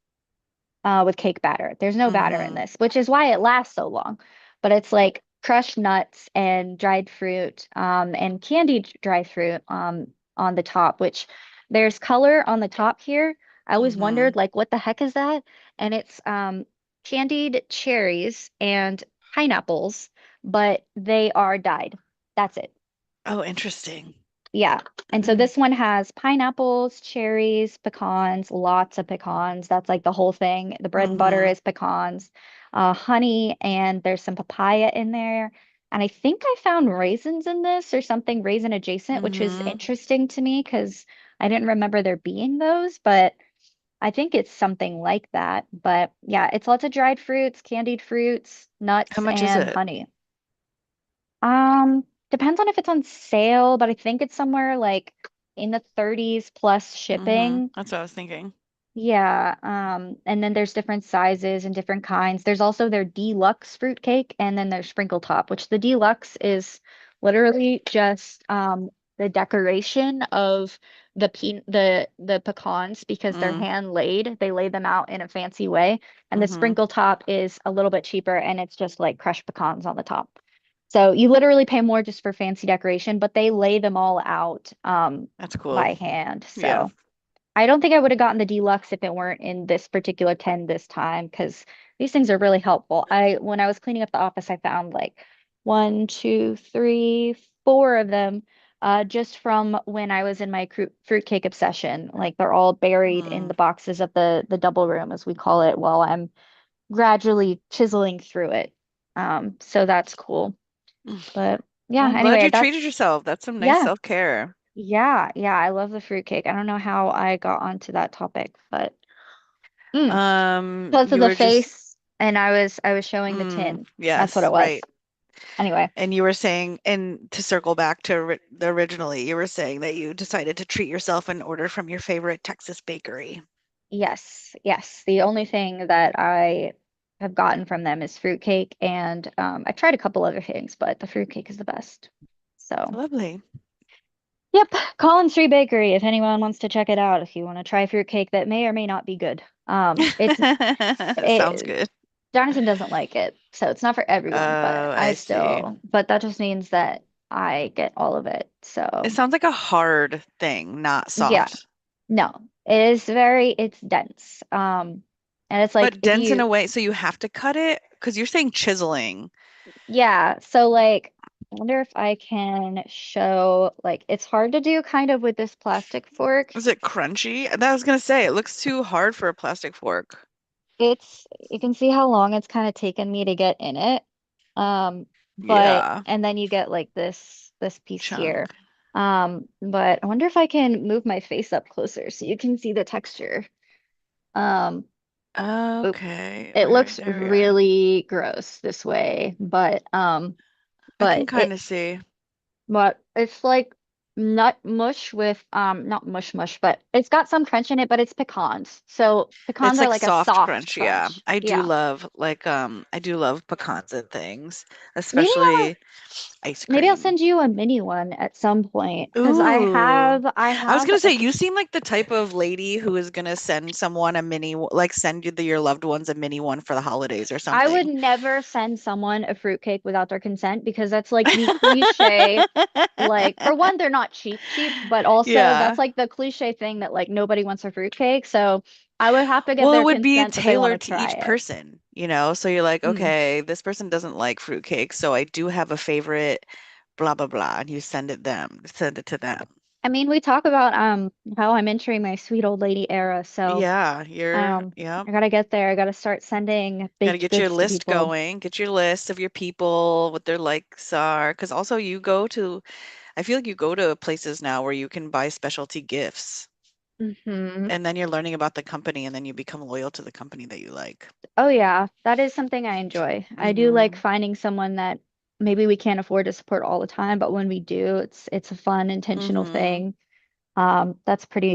with cake batter. There's no batter in Mm-hmm. this, which is why it lasts so long. But it's like crushed nuts and dried fruit, and candied dry fruit, on the top, which there's color on the top here. I always Mm-hmm. wondered, like, what the heck is that? And it's candied cherries and pineapples, but they are dyed. That's it. Oh, interesting. Yeah. And so this one has pineapples, cherries, pecans, lots of pecans. That's like the whole thing. The bread and butter Mm-hmm. is pecans, honey, and there's some papaya in there. And I think I found raisins in this or something raisin adjacent, which is Mm-hmm. interesting to me because I didn't remember there being those, but I think it's something like that. But yeah, it's lots of dried fruits, candied fruits, How nuts, much is and it? honey. Depends on if it's on sale, but I think it's somewhere like in the 30s plus Mm-hmm. shipping. That's what I was thinking. Yeah, and then there's different sizes and different kinds. There's also their deluxe fruitcake and then their sprinkle top, which the deluxe is literally just the decoration of the pecans because they're Mm. hand laid. They lay them out in a fancy way. And the Mm-hmm. sprinkle top is a little bit cheaper and it's just like crushed pecans on the top. So you literally pay more just for fancy decoration, but they lay them all out That's cool. by hand. Yeah. So I don't think I would have gotten the deluxe if it weren't in this particular 10 this time because these things are really helpful. When I was cleaning up the office, I found like one, two, three, four of them just from when I was in my fruitcake obsession. Like they're all buried in Mm. the boxes of the double room, as we call it, while I'm gradually chiseling through it. So that's cool. But Well, yeah, I'm glad anyway, you that's treated yourself. That's some nice yeah, self-care. yeah, I love the fruitcake. I don't know how I got onto that topic, but because of You the were just face, and I was showing the mm, tin. That's what yes, it right. was. Anyway, And you were saying, and to circle back to the originally, you were saying that you decided to treat yourself and order from your favorite Texas bakery. yes, yes. The only thing that I have gotten from them is fruitcake, and I tried a couple other things, but the fruitcake is the best. So, Lovely. yep, Collins Street Bakery. If anyone wants to check it out, if you want to try fruitcake that may or may not be good. It's Sounds it good. Jonathan doesn't like it, so it's not for everyone, but Oh, I see. but that just means that I get all of it. It So, sounds like a hard thing, not yeah, soft. no, it's dense. And it's like But if dense in you, a way, so you have to cut it because you're saying chiseling. yeah, so like, I wonder if I can show, like, it's hard to do kind of with this plastic fork. Is it crunchy? That I was gonna say, it looks too hard for a plastic fork. You can see how long it's kind of taken me to get in it. Yeah, And then you get like this piece here. chunk. But I wonder if I can move my face up closer so you can see the texture. Um, oop, Okay, it right, looks there we are. really gross this way, I can but kind of see. it's like nut mush with not mush mush, but it's got some crunch in it, but it's pecans. So pecans It's are like like a soft soft crunch, yeah. crunch. Yeah. I do love pecans and things, Maybe especially ice Maybe I'll cream. send you a mini one at some point because Ooh. I I was have gonna say, like you seem like the type of lady who is gonna send someone a like send your loved ones a mini one for the holidays or I would something. never send someone a fruitcake without their consent because that's like the cliche. Like for one, they're not cheap, but also that's Yeah. like the cliche thing that like nobody wants a fruitcake. So I would have to get Well, it their would be consent that they want to tailored to try each it. person, you know? So you're like, Mm. okay, this person doesn't like fruitcake, so I do have a favorite, blah, blah, blah. And you send it to them. I mean, we talk about how I'm entering my sweet old lady era, so Yeah. I gotta get there. I gotta start sending Got to baked get your goods to list people. going, get your list of your people, what their likes are. Because also I feel like you go to places now where you can buy specialty gifts. Hmm. And then you're learning about the company and then you become loyal to the company that you like. Oh yeah, that is something I enjoy. I do like Hmm finding someone that maybe we can't afford to support all the time, but when we do, it's a fun, intentional hmm thing.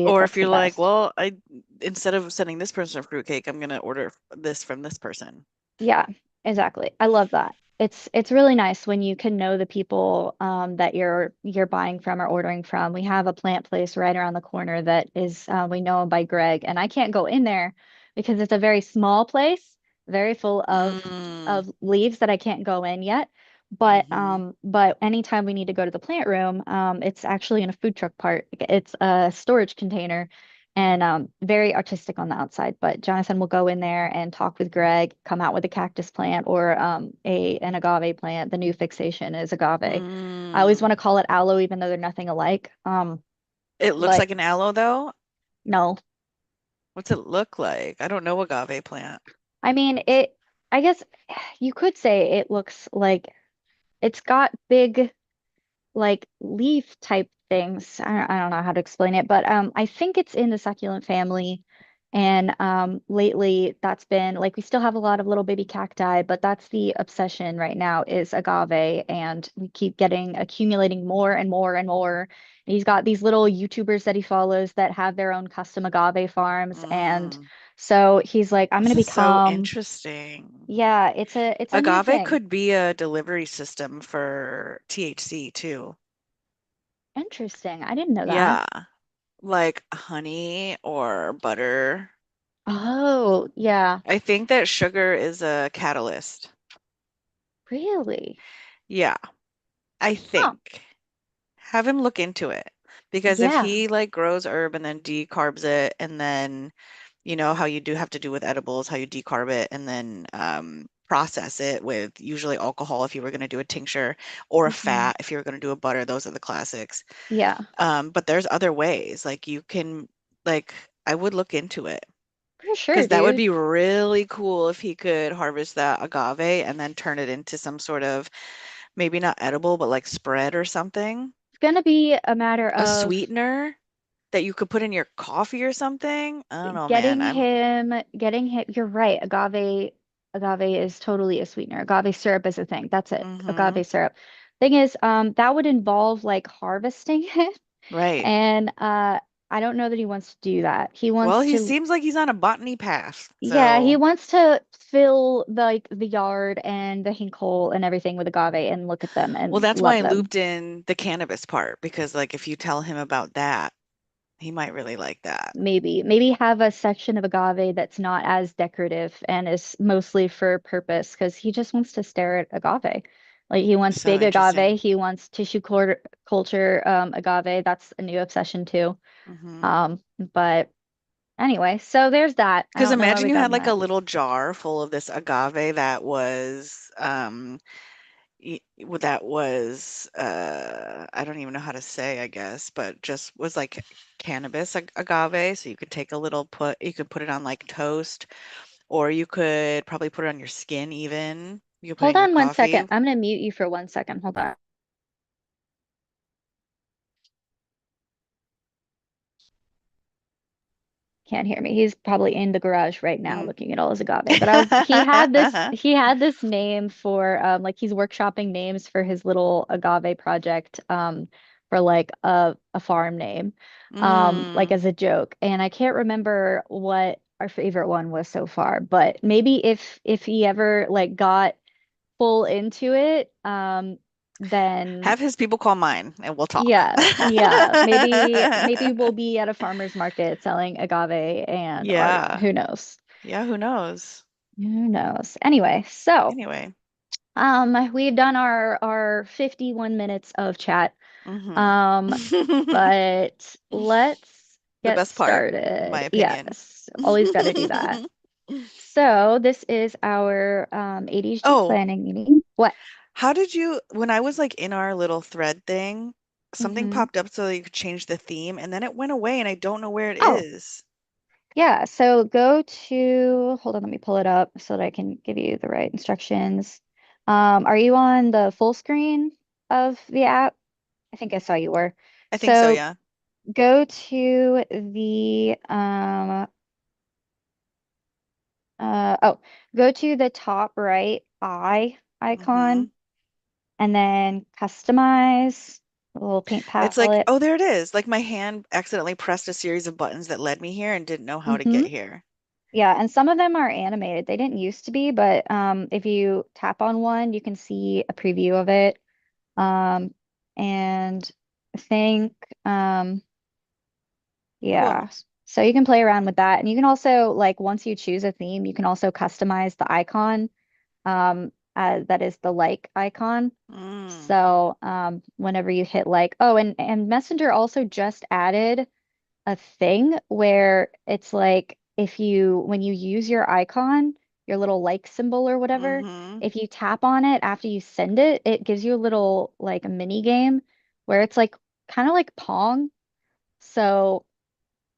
Or if That's the you're like, best. well, I instead of sending this person a fruitcake, I'm gonna order this from this person. Yeah, exactly. I love that. It's really nice when you can know the people that you're buying from or ordering from. We have a plant place right around the corner that is we know by Greg, and I can't go in there because it's a very small place, very full Mm. of leaves that I can't go in yet. hmm But anytime we need to go to the plant room, it's actually in a food truck part. It's a storage container and very artistic on the outside. But Jonathan will go in there and talk with Greg, come out with a cactus plant or a an agave plant. The new fixation is agave. I always want to Mm. call it aloe, even though they're nothing alike. It looks But like an aloe though. no, What's it look like? I don't know agave plant. I mean it. I guess you could say it looks like it's got big like leaf type things. I don't know how to explain it, but I think it's in the succulent family. And lately that's been like we still have a lot of little baby cacti, but that's the obsession right now is agave, and we keep getting accumulating more and more and more. And he's got these little YouTubers that he follows that have their own custom agave farms, and Mm. so he's like, I'm gonna This is so become, interesting. yeah, it's a new Agave thing. could be a delivery system for THC too. Interesting. I didn't know that. Yeah, like honey or butter. Oh, yeah. I think that sugar is a catalyst. Really? Yeah, I Huh. think. Have him look into it. Because if Yeah. he like grows herb and then decarbs it, and then you know how you do have to do with edibles, how you decarb it and then process it with usually alcohol if you were going to do a tincture, or a Hmm. fat if you were going to do a butter. Those are the classics. Yeah. But there's other ways. Like you can, like, I would look into it For sure, because that would dude. be really cool if he could harvest that agave and then turn it into some sort of, maybe not edible, but like spread or something, It's gonna be a matter a of sweetener that you could put in your coffee or something. I don't know, man. getting him. You're right. Agave is totally a sweetener. Agave syrup is a thing. That's it. Mm-hmm. Agave syrup. Thing is, that would involve like harvesting it, Right. and I don't know that he wants to do that. He Well, wants he to, seems like he's on a botany path. yeah, he So, wants to fill the yard and the hink hole and everything with agave and look at them well, and that's why love I them. looped in the cannabis part because, like, if you tell him about that, he might really like that. Maybe have a section of agave that's not as decorative and is mostly for purpose because he just wants to stare at agave. Like he wants So big interesting. agave, he wants culture agave. That's a new obsession too. Hmm. But anyway, so there's that. I Because don't know why imagine we you got had in like a that. little jar full of this agave that was, I don't even know how to say, I guess, but just was like cannabis agave. So you could take a little you could put it on like toast, or you could probably put it on your skin even. You could put it Hold in your on one coffee. second. I'm gonna mute you for 1 second. Hold on. Can't hear me. He's probably in the garage right now Mm. looking at all his agave. But he had this name for like he's workshopping names for his little agave project for like a farm name like Mm. as a joke. And I can't remember what our favorite one was so far, but maybe if he ever like got full into it then Have his people call mine and we'll talk. yeah. Maybe we'll be at a farmer's market selling agave and art. Yeah. Who knows? Yeah, who knows? Who knows? Anyway, so Anyway. we've done our 51 minutes of chat. Hmm. Um, but let's The get best part, in my started. opinion. Yes, always got to do that. So this is our ADHD Oh, planning meeting. What? how did you, when I was like in our little thread thing, something Hmm. popped up so that you could change the theme and then it went away and I don't know where it Oh, is. yeah, so go to, hold on, let me pull it up so that I can give you the right instructions. Are you on the full screen of the app? I think I saw you were. I think so, So yeah. go to the oh, go to the top right eye Hmm. icon and then customize the little paint It's like, palette. oh, there it is. Like my hand accidentally pressed a series of buttons that led me here and didn't know how to Hmm. get here. Yeah, and some of them are animated. They didn't used to be, but if you tap on one, you can see a preview of it. Um, and I think, um, yeah, Cool. so you can play around with that. And you can also, like, once you choose a theme, you can also customize the icon, that is the like icon. Mm. So, whenever you hit like, oh, and Messenger also just added a thing where it's like if you when you use your icon, your little like symbol or whatever, Hmm. if you tap on it after you send it, it gives you a little like a mini game where it's like kind of like Pong. So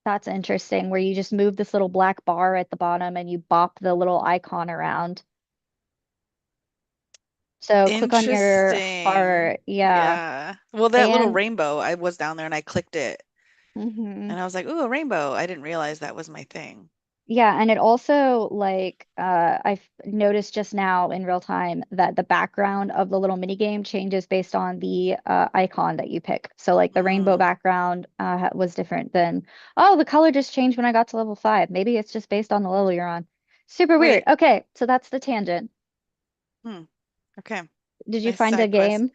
that's interesting where you just move this little black bar at the bottom and you bop the little icon around. So click on your Interesting. heart. Yeah. Yeah. Well, that little And rainbow, I was down there and I clicked it mhm. and I was like, ooh, a rainbow. I didn't realize that was my thing. Yeah, and it also like I've noticed just now in real time that the background of the little mini game changes based on the icon that you pick. So like the rainbow Mm. background was different than oh the color just changed when I got to level 5. Maybe it's just based on the level you're on. Super weird. Wait. Okay, so that's the tangent. Hmm. Okay. Did you Nice find a side quest. game?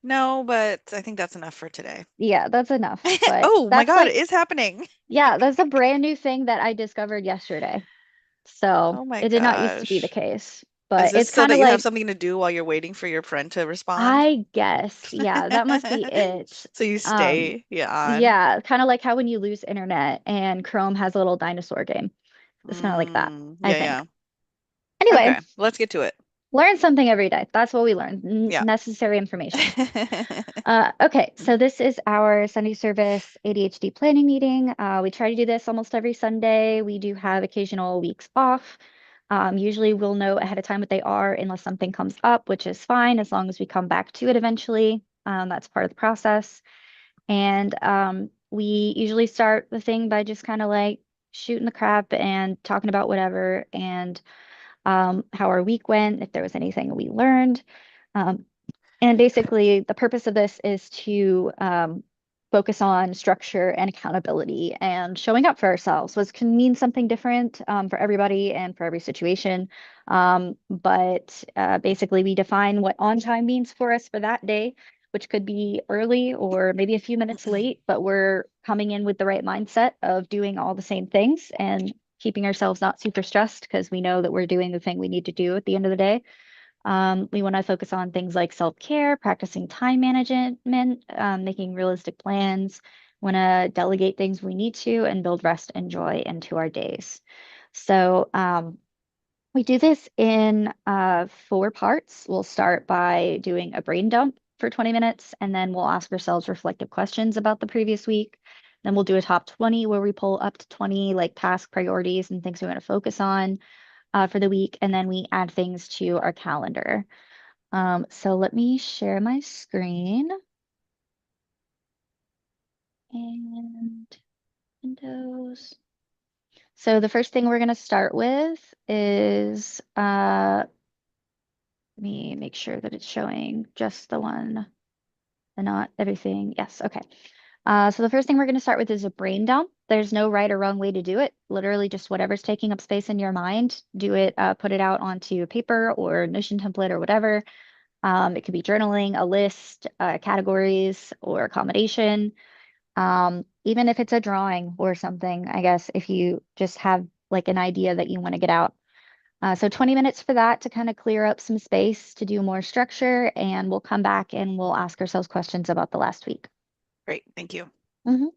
No, but I think that's enough for today. Yeah, that's enough. But Oh my that's God, it like is happening. yeah, that's a brand new thing that I discovered yesterday. So Oh my it did not used to be the gosh. case. Is But this it's so kind that of you have like, something to do while you're waiting for your friend to respond? I guess, yeah, that must be it. So you Um, stay, yeah, on. yeah, kind of like how when you lose internet and Chrome has a little dinosaur game. It's kind of like that, I Yeah, think. yeah. Anyway, Okay, let's get to it. learn something every day. That's what we learn. Yeah. Necessary information. Okay, so this is our Sunday service ADHD planning meeting. We try to do this almost every Sunday. We do have occasional weeks off. Usually we'll know ahead of time what they are unless something comes up, which is fine as long as we come back to it eventually. That's part of the process. And we usually start the thing by just kind of like shooting the crap and talking about whatever and how our week went, if there was anything we learned. Um, and basically, the purpose of this is to focus on structure and accountability and showing up for ourselves, which can mean something different for everybody and for every situation. But basically, we define what on time means for us for that day, which could be early or maybe a few minutes late, but we're coming in with the right mindset of doing all the same things and keeping ourselves not super stressed because we know that we're doing the thing we need to do at the end of the day. We want to focus on things like self-care, practicing time management, making realistic plans, want to delegate things we need to, and build rest and joy into our days. So we do this in four parts. We'll start by doing a brain dump for 20 minutes, and then we'll ask ourselves reflective questions about the previous week. Then we'll do a top 20 where we pull up to 20 like task priorities and things we want to focus on for the week, and then we add things to our calendar. So let me share my screen and Windows. So the first thing we're going to start with is let me make sure that it's showing just the one and not everything. Yes, okay. So the first thing we're going to start with is a brain dump. There's no right or wrong way to do it. Literally just whatever's taking up space in your mind, do it, put it out onto paper or Notion template or whatever. It could be journaling, a list, categories, or accommodation. Even if it's a drawing or something, I guess, if you just have like an idea that you want to get out. So 20 minutes for that to kind of clear up some space to do more structure, and we'll come back and we'll ask ourselves questions about the last week. Great, thank you. Mhm.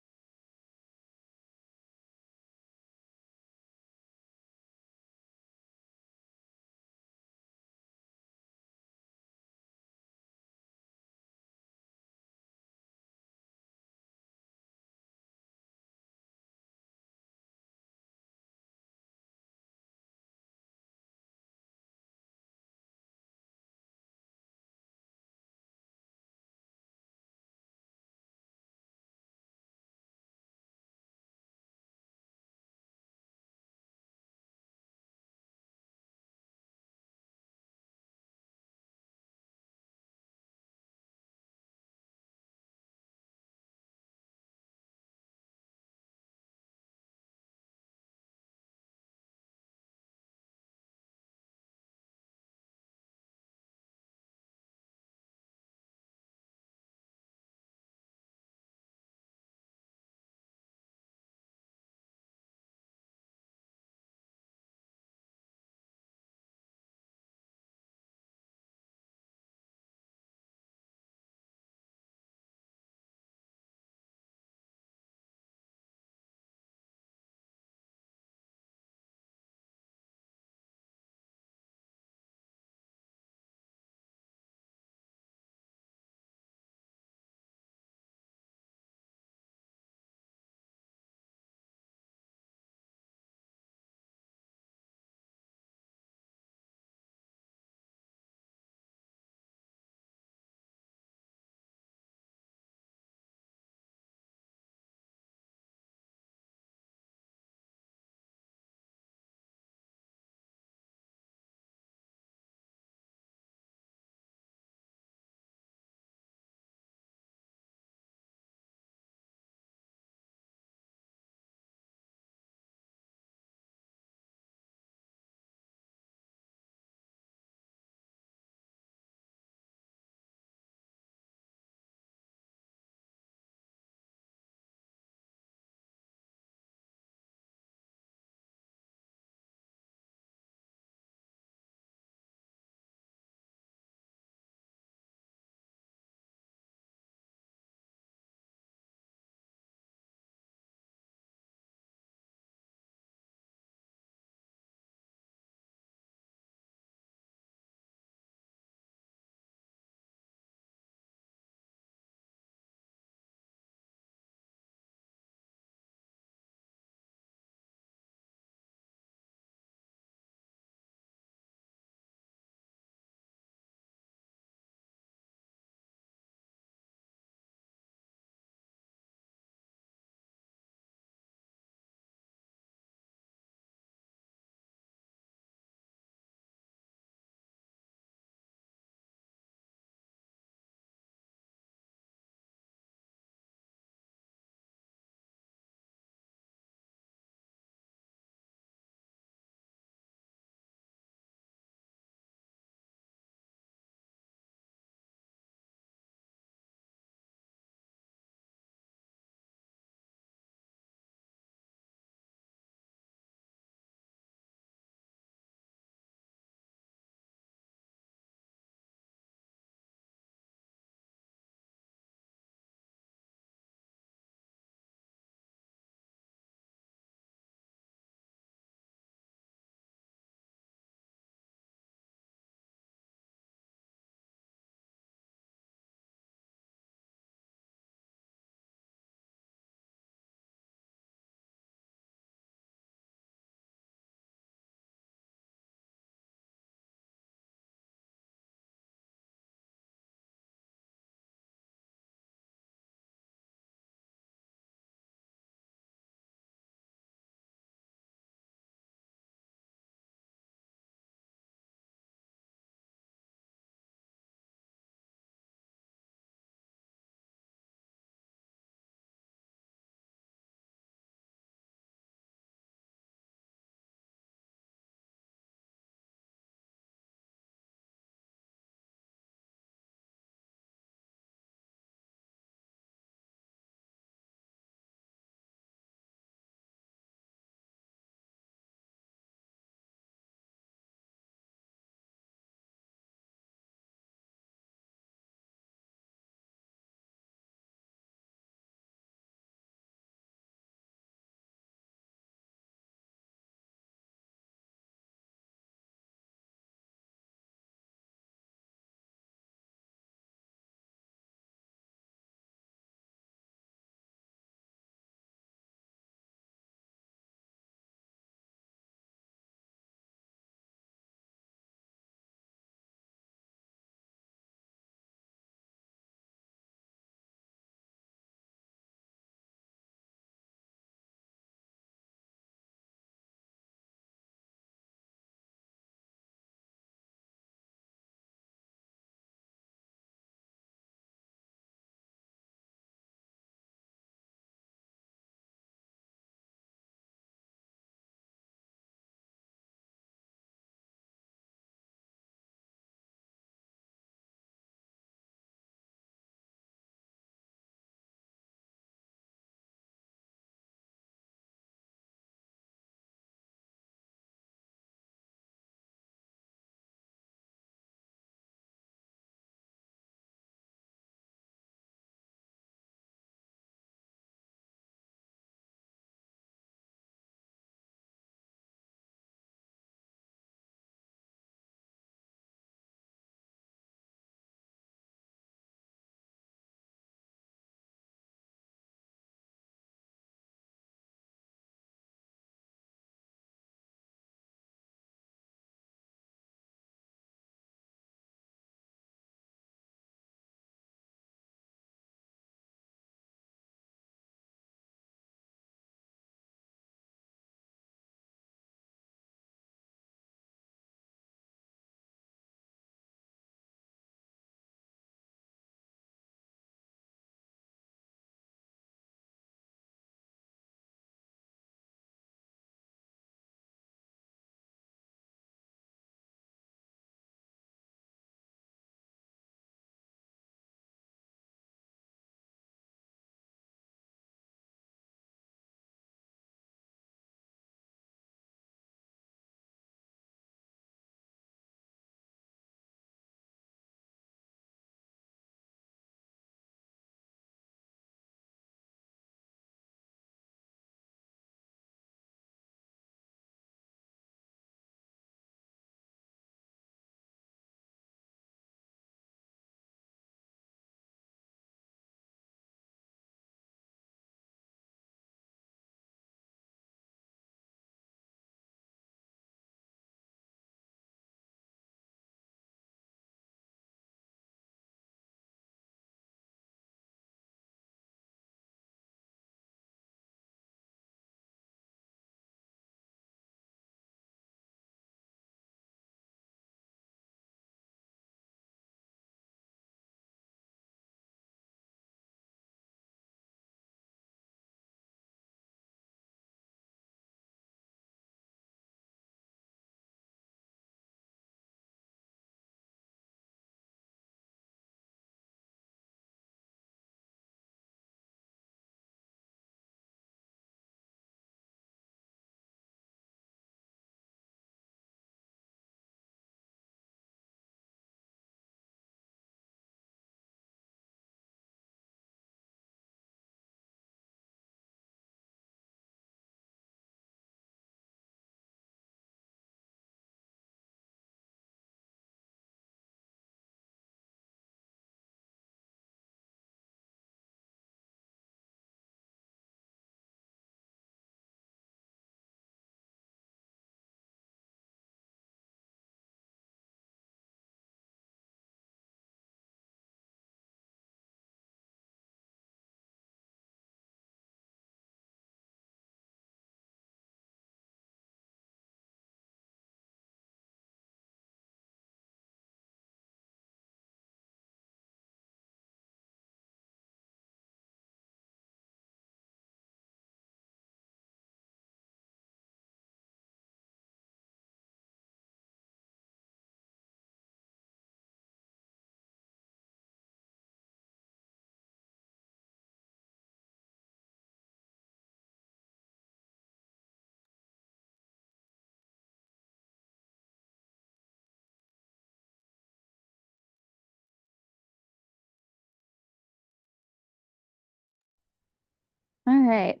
right.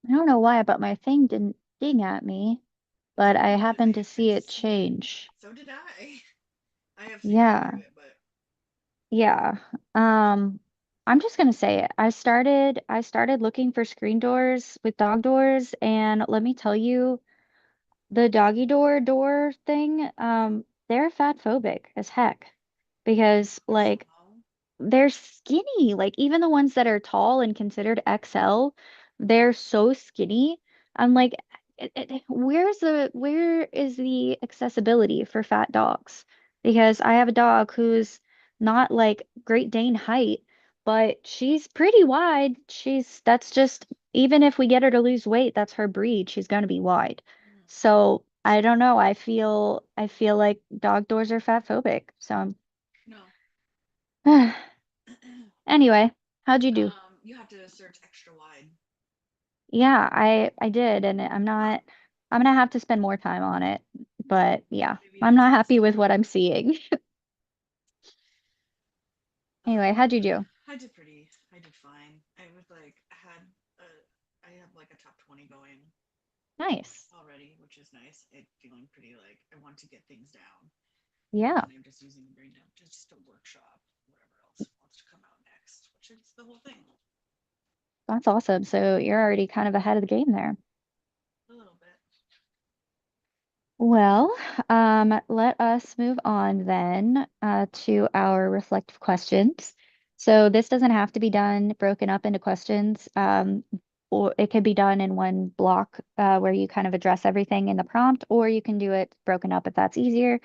I don't know why, but my thing didn't ding at me, but I happened to I see it just see it. change. So did I. I have seen it through Yeah. it, but Yeah. Um, I'm just gonna say it. I started looking for screen doors with dog doors, and let me tell you, the doggy door thing, they're fat phobic as heck. Because they're like small. they're skinny. Like even the ones that are tall and considered XL, they're so skinny. I'm like, where is the accessibility for fat dogs? Because I have a dog who's not like Great Dane height, but she's pretty wide. That's just even if we get her to lose weight, that's her breed. She's gonna be wide. Mm, So I don't know. I feel like dog doors are fat phobic. So no. anyway, how'd you do? You have to search extra wide. Yeah, I did, and I'm gonna have to spend more time on it. But yeah, Maybe I'm next not happy with episode. what I'm seeing. Anyway, how'd you do? I did fine. I was like, a, I have like a top 20 going Nice. already, which is nice. It feeling pretty like I want to get things down. And Yeah, then I'm just using the brain dump to just a workshop, whatever else wants to come out next, which is the whole thing. that's awesome. So you're already kind of ahead of the game there. A little bit. Well, let us move on then to our reflective questions. So this doesn't have to be done broken up into questions, or it could be done in one block where you kind of address everything in the prompt, or you can do it broken up if that's easier.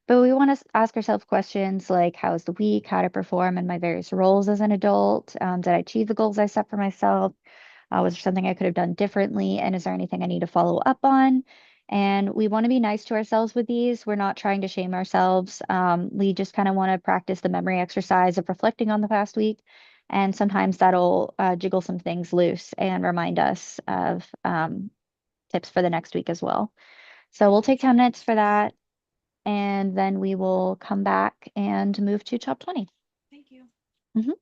But we want to ask ourselves questions like, how was the week? How to perform in my various roles as an adult? Did I achieve the goals I set for myself? Was there something I could have done differently? And is there anything I need to follow up on? And we want to be nice to ourselves with these. We're not trying to shame ourselves. We just kind of want to practice the memory exercise of reflecting on the past week. And sometimes that'll jiggle some things loose and remind us of tips for the next week as well. So we'll take 10 minutes for that, and then we will come back and move to top 20. Thank you. Mhm.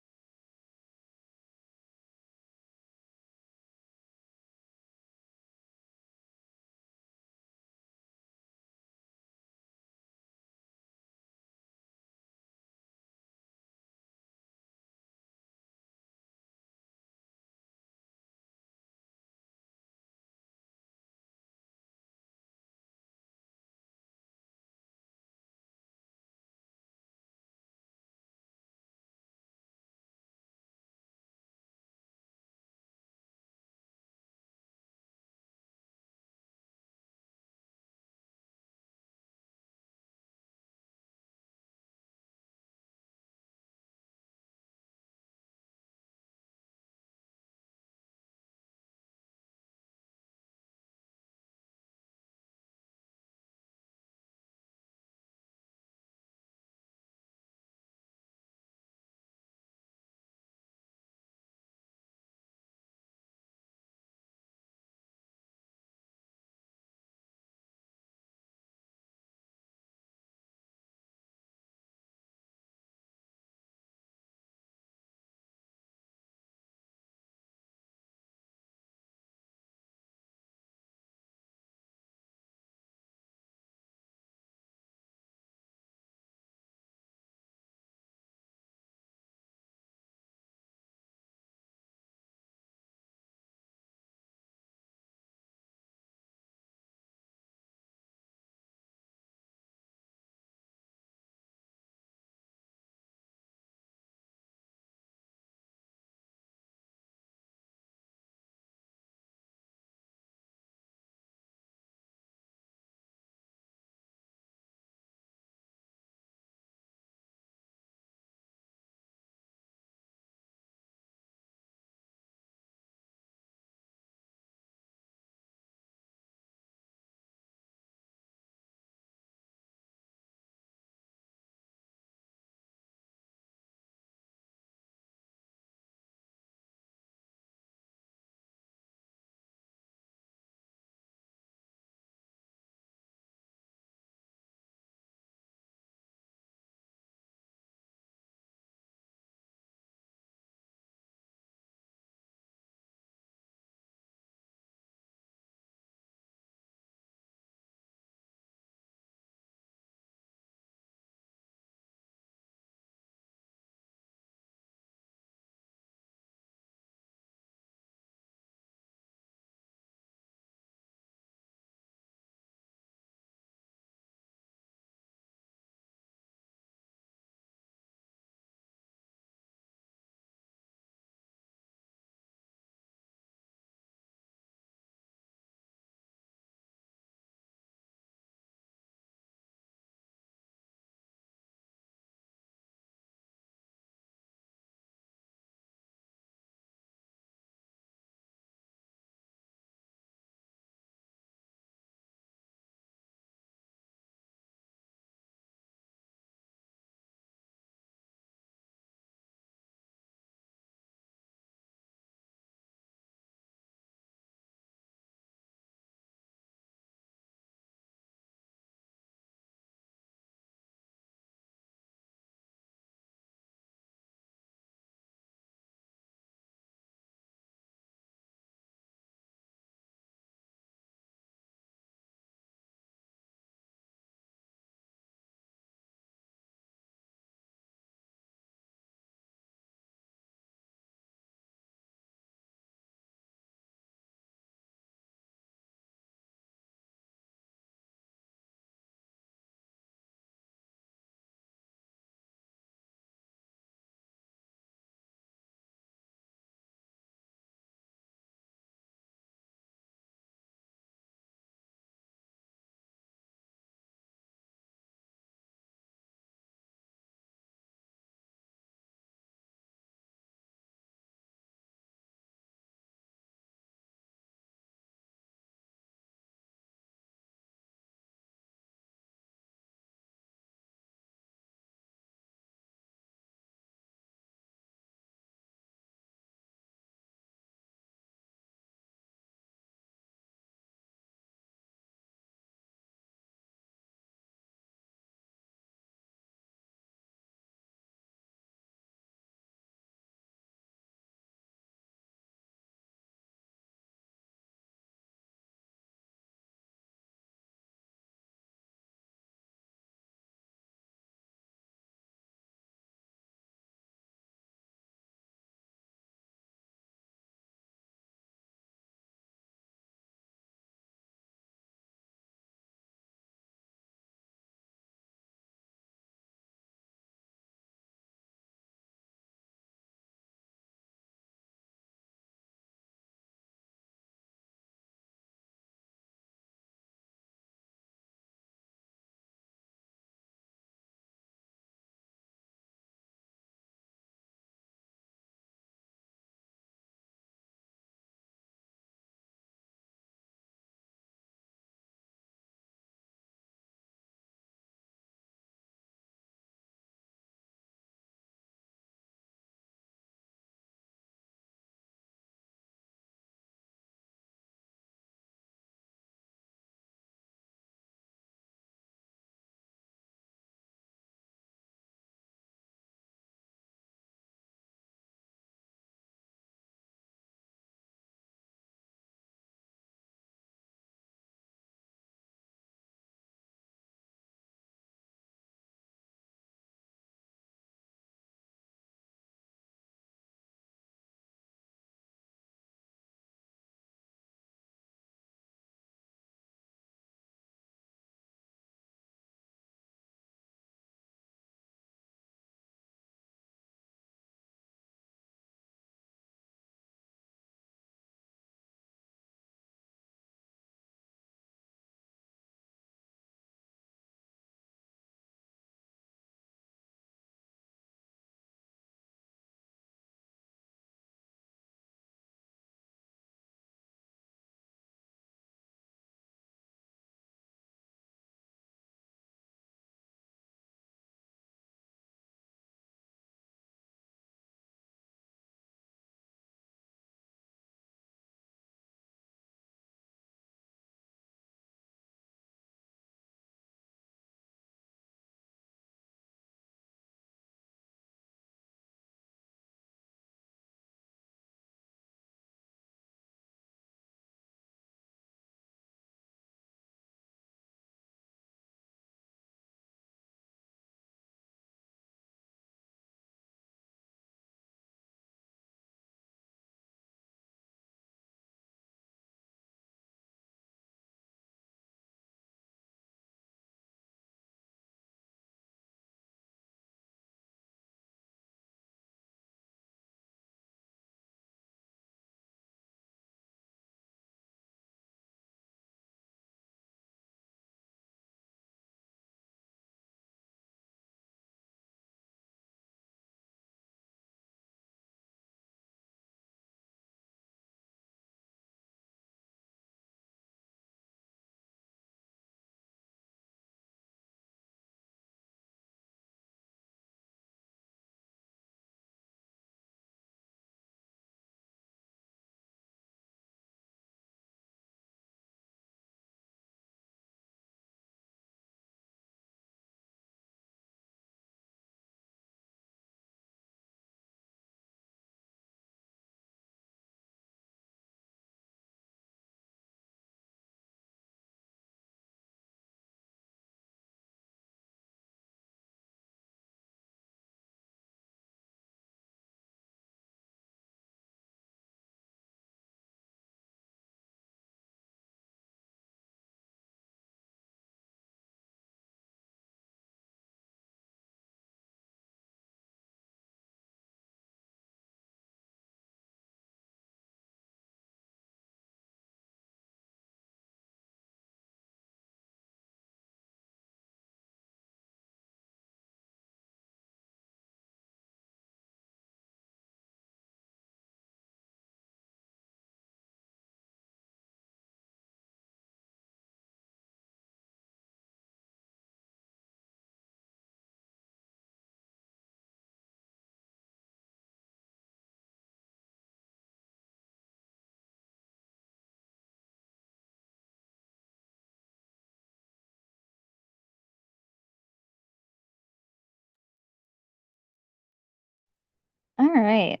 All right.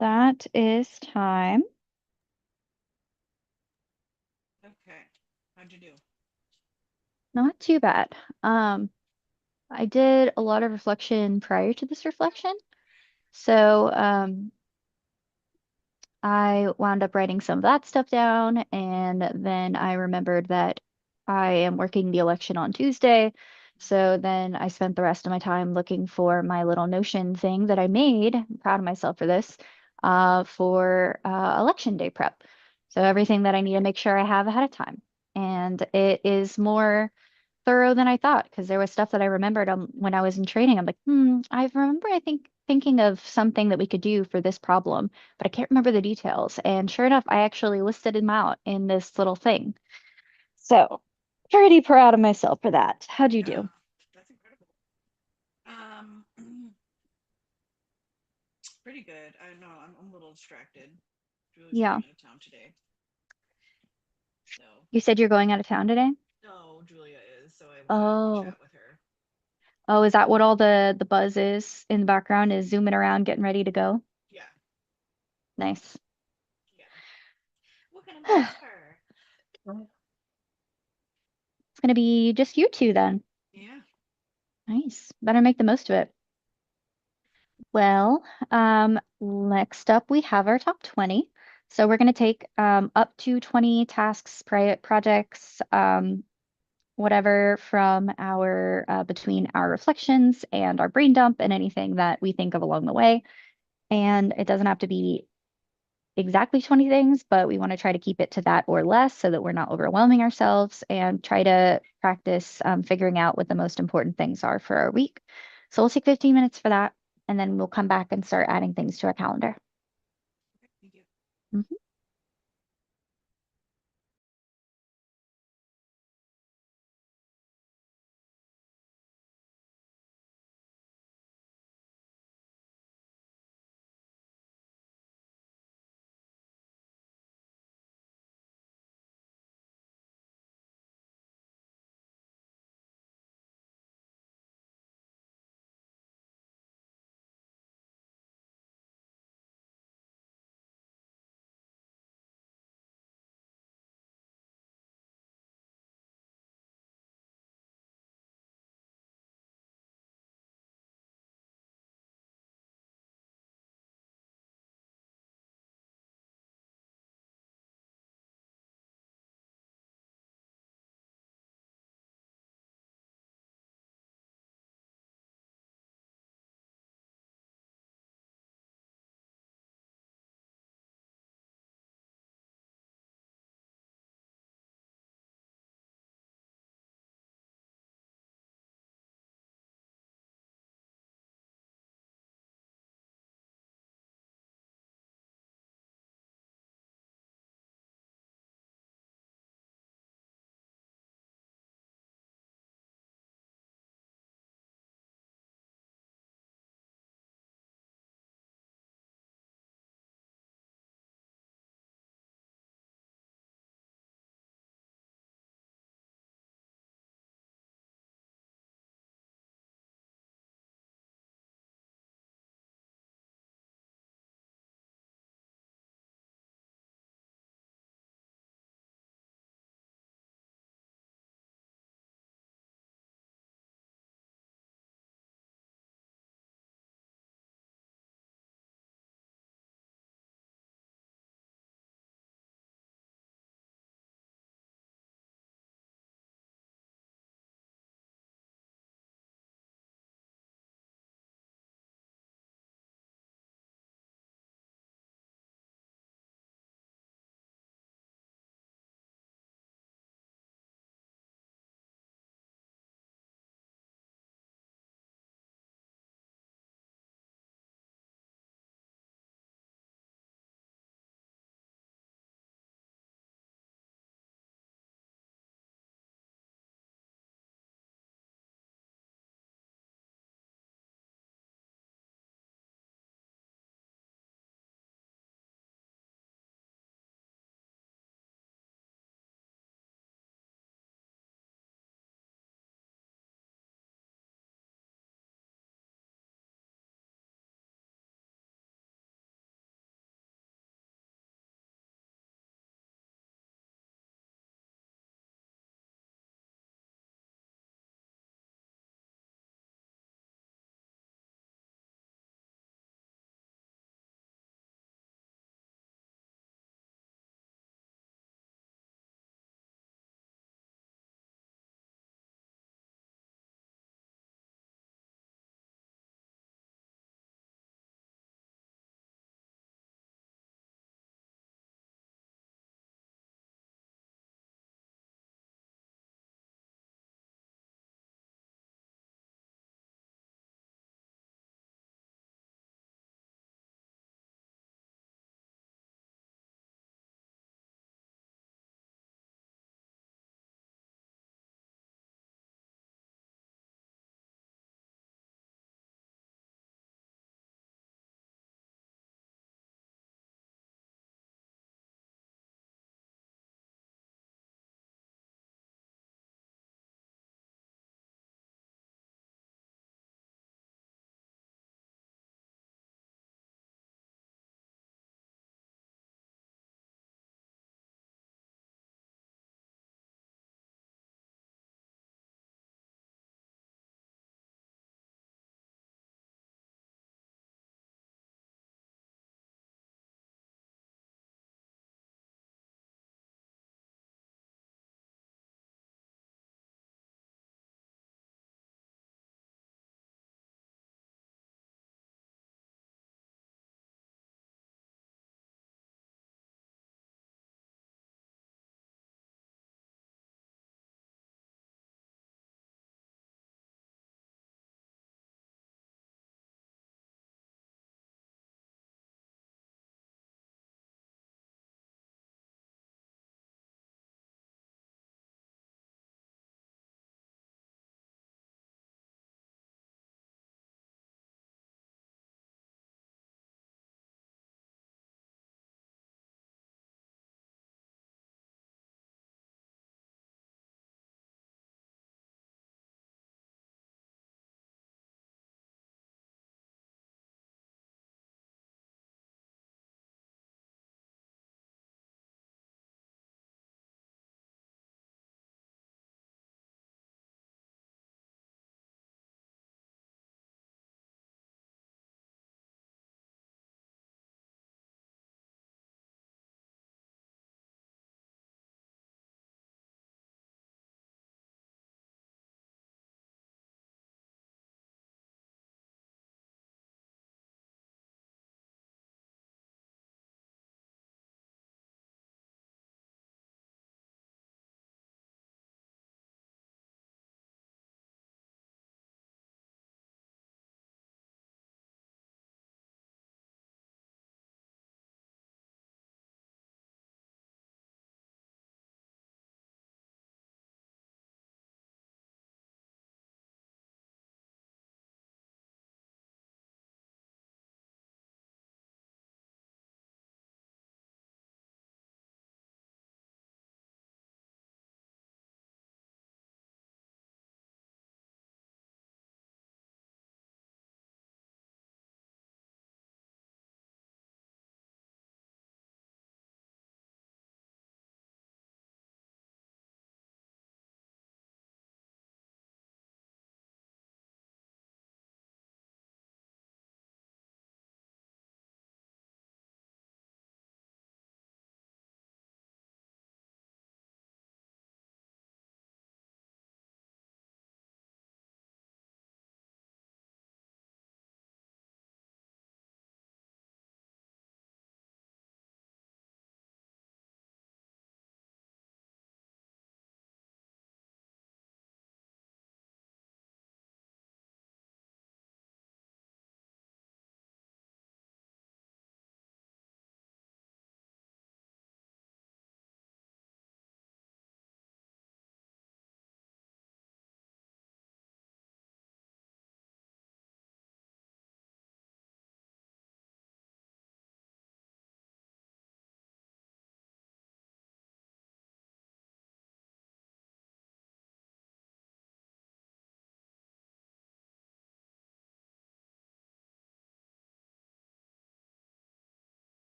That is time. Okay. How'd you do? Not too bad. Um, I did a lot of reflection prior to this reflection. So, I wound up writing some of that stuff down, and then I remembered that I am working the election on Tuesday. So then I spent the rest of my time looking for my little Notion thing that I made. I'm proud of myself for this, for election day prep. So everything that I need to make sure I have ahead of time. And it is more thorough than I thought because there was stuff that I remembered when I was in training. I'm like, I remember I think thinking of something that we could do for this problem, but I can't remember the details. And sure enough, I actually listed them out in this little thing. So pretty proud of myself for that. How'd you Yeah, do? that's incredible. Um, pretty good. I know I'm a little distracted. Julie's Yeah. going out of town today, so You said you're going out of town today? no, Julia is. So I want to Oh. chat with her. Oh, is that what all the buzz is in the background is zooming around getting ready to go? Yeah, Nice. yeah. What can I miss her? It's gonna be just you two then. Yeah. Nice. Better make the most of it. Well, next up we have our top 20. So we're going to take up to 20 tasks, projects, whatever from our between our reflections and our brain dump and anything that we think of along the way. And it doesn't have to be exactly 20 things, but we want to try to keep it to that or less so that we're not overwhelming ourselves and try to practice figuring out what the most important things are for our week. So we'll take 15 minutes for that, and then we'll come back and start adding things to our calendar. Okay, thank you. Mhm.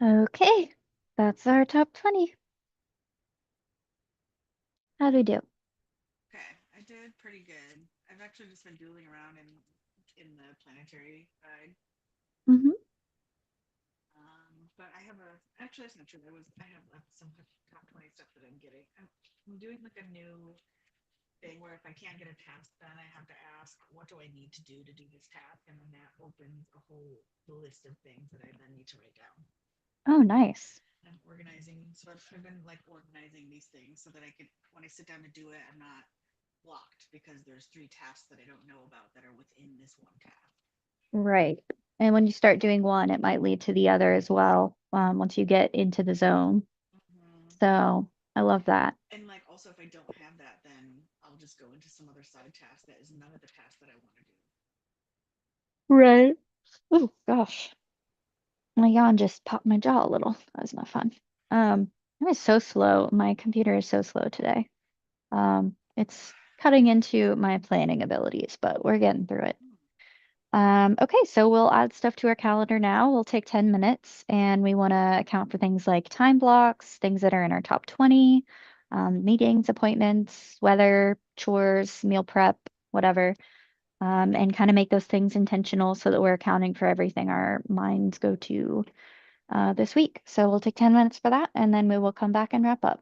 Okay, that's our top 20. How'd we do? Okay, I did pretty good. I've actually just been doodling around in the planetary side. Hmm. But I have a actually that's not true. I have some top 20 stuff that I'm getting. I'm doing like a new thing where if I can't get a task done, I have to ask, what do I need to do this task? And then that opens a whole list of things that I then need to write down. Oh, nice. I'm organizing, so I've been like organizing these things so that I could, when I sit down to do it, I'm not blocked because there's three tasks that I don't know about that are within this one task. Right. And when you start doing one, it might lead to the other as well, once you get into the zone. Mm-hmm. So I love that. And like also, if I don't have that, then I'll just go into some other side task that is none of the tasks that I want to do. Right. Oh, gosh. My yawn just popped my jaw a little. That was not fun. It was so slow. My computer is so slow today. It's cutting into my planning abilities, but we're getting through it. Hmm. Okay, so we'll add stuff to our calendar now. We'll take 10 minutes and we want to account for things like time blocks, things that are in our top 20, meetings, appointments, weather, chores, meal prep, whatever, and kind of make those things intentional so that we're accounting for everything our minds go to this week. So we'll take 10 minutes for that and then we will come back and wrap up.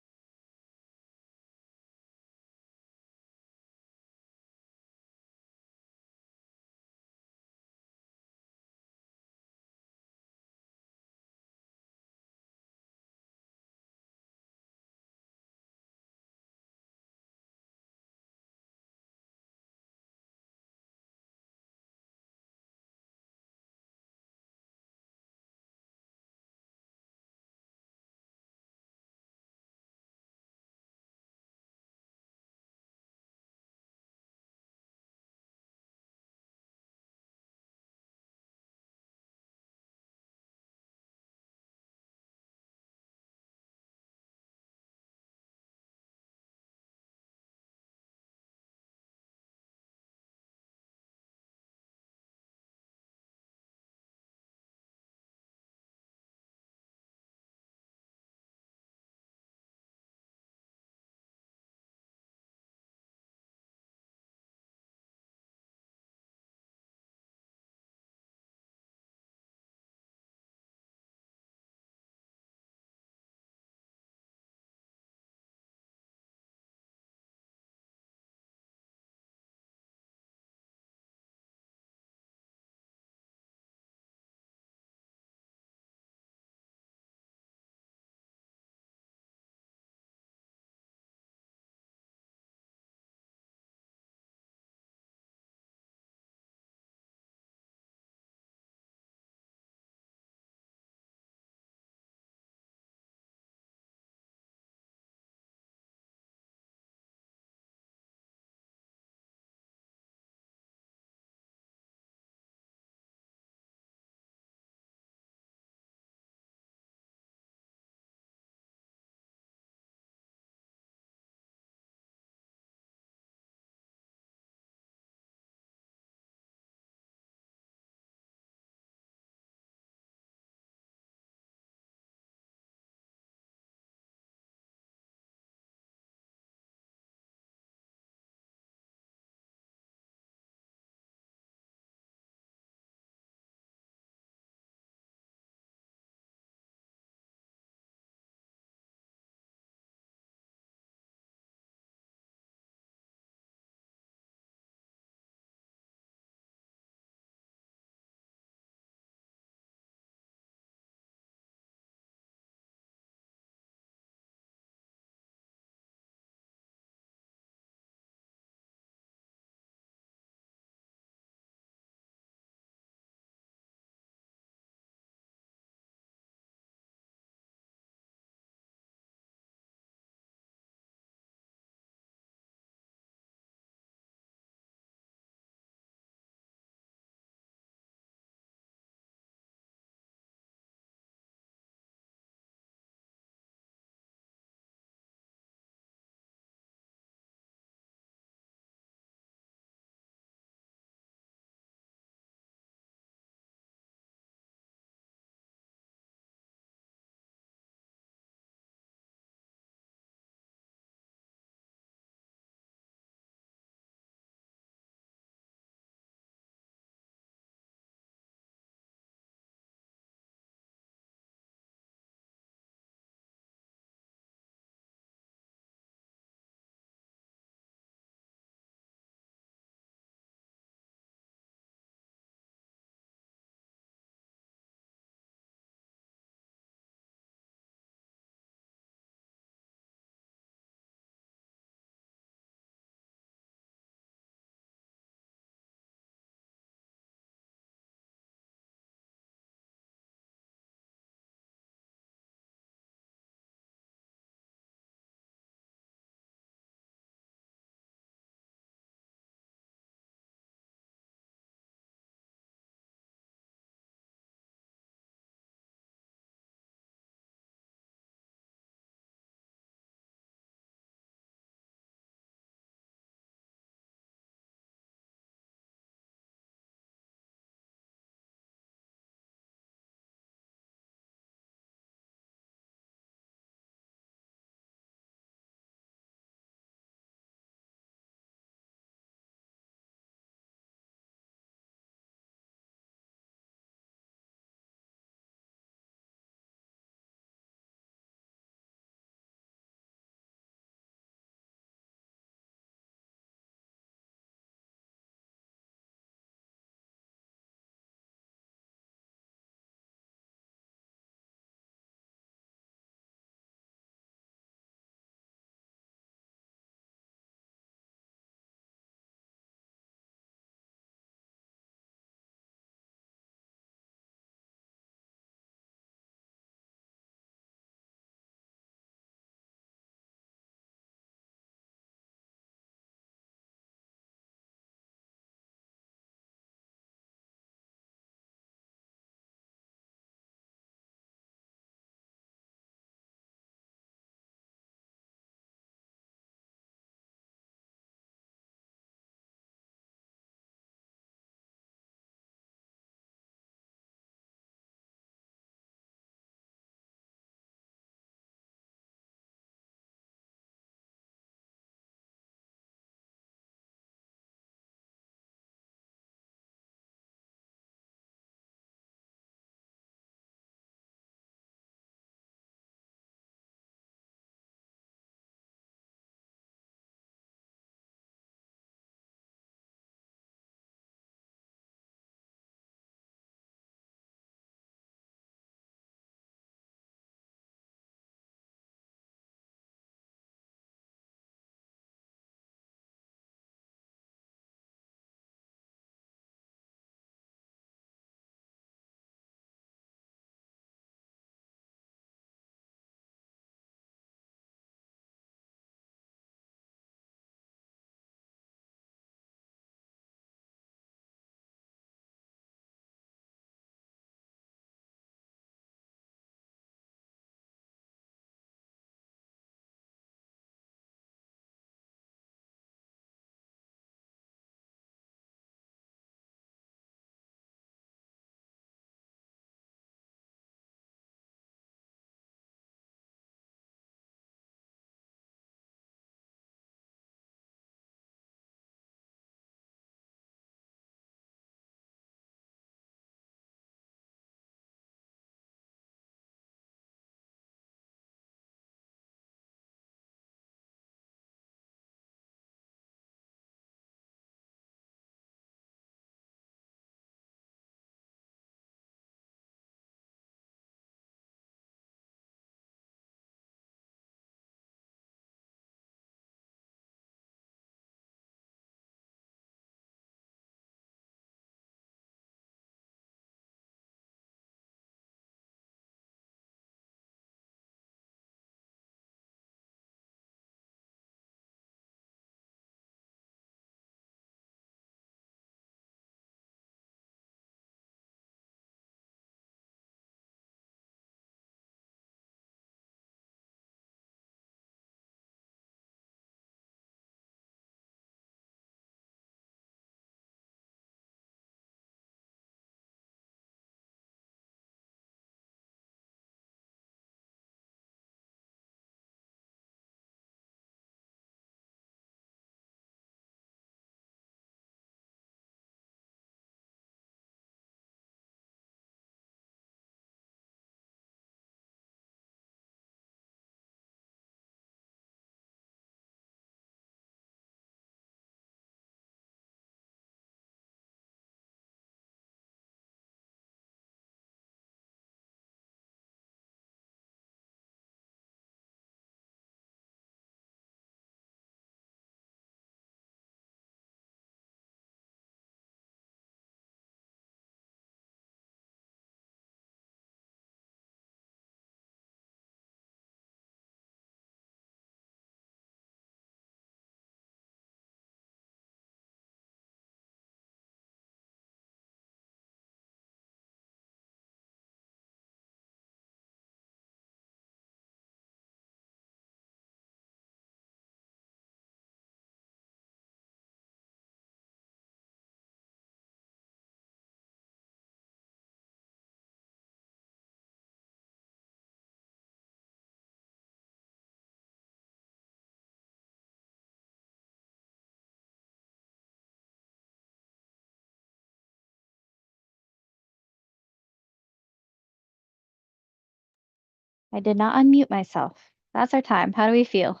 I did not unmute myself. That's our time. How do we feel?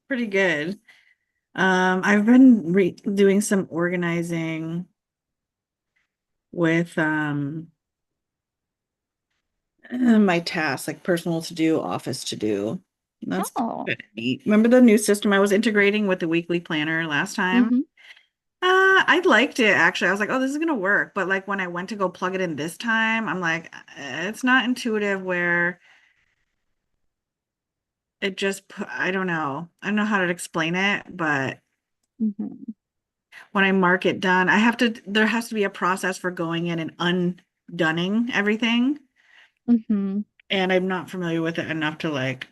Pretty good. I've been re doing some organizing with my tasks, like personal to do, office to do. That's Oh. kind of neat. Remember the new system I was integrating with the weekly planner last time? Mm-hmm. I liked it actually. I was like, oh, this is gonna work. But like when I went to go plug it in this time, I'm like, it's not intuitive where it just I don't know. I don't know how to explain it, but Mm-hmm. when I mark it done, there has to be a process for going in and undunning everything. Mm-hmm. And I'm not familiar with it enough to like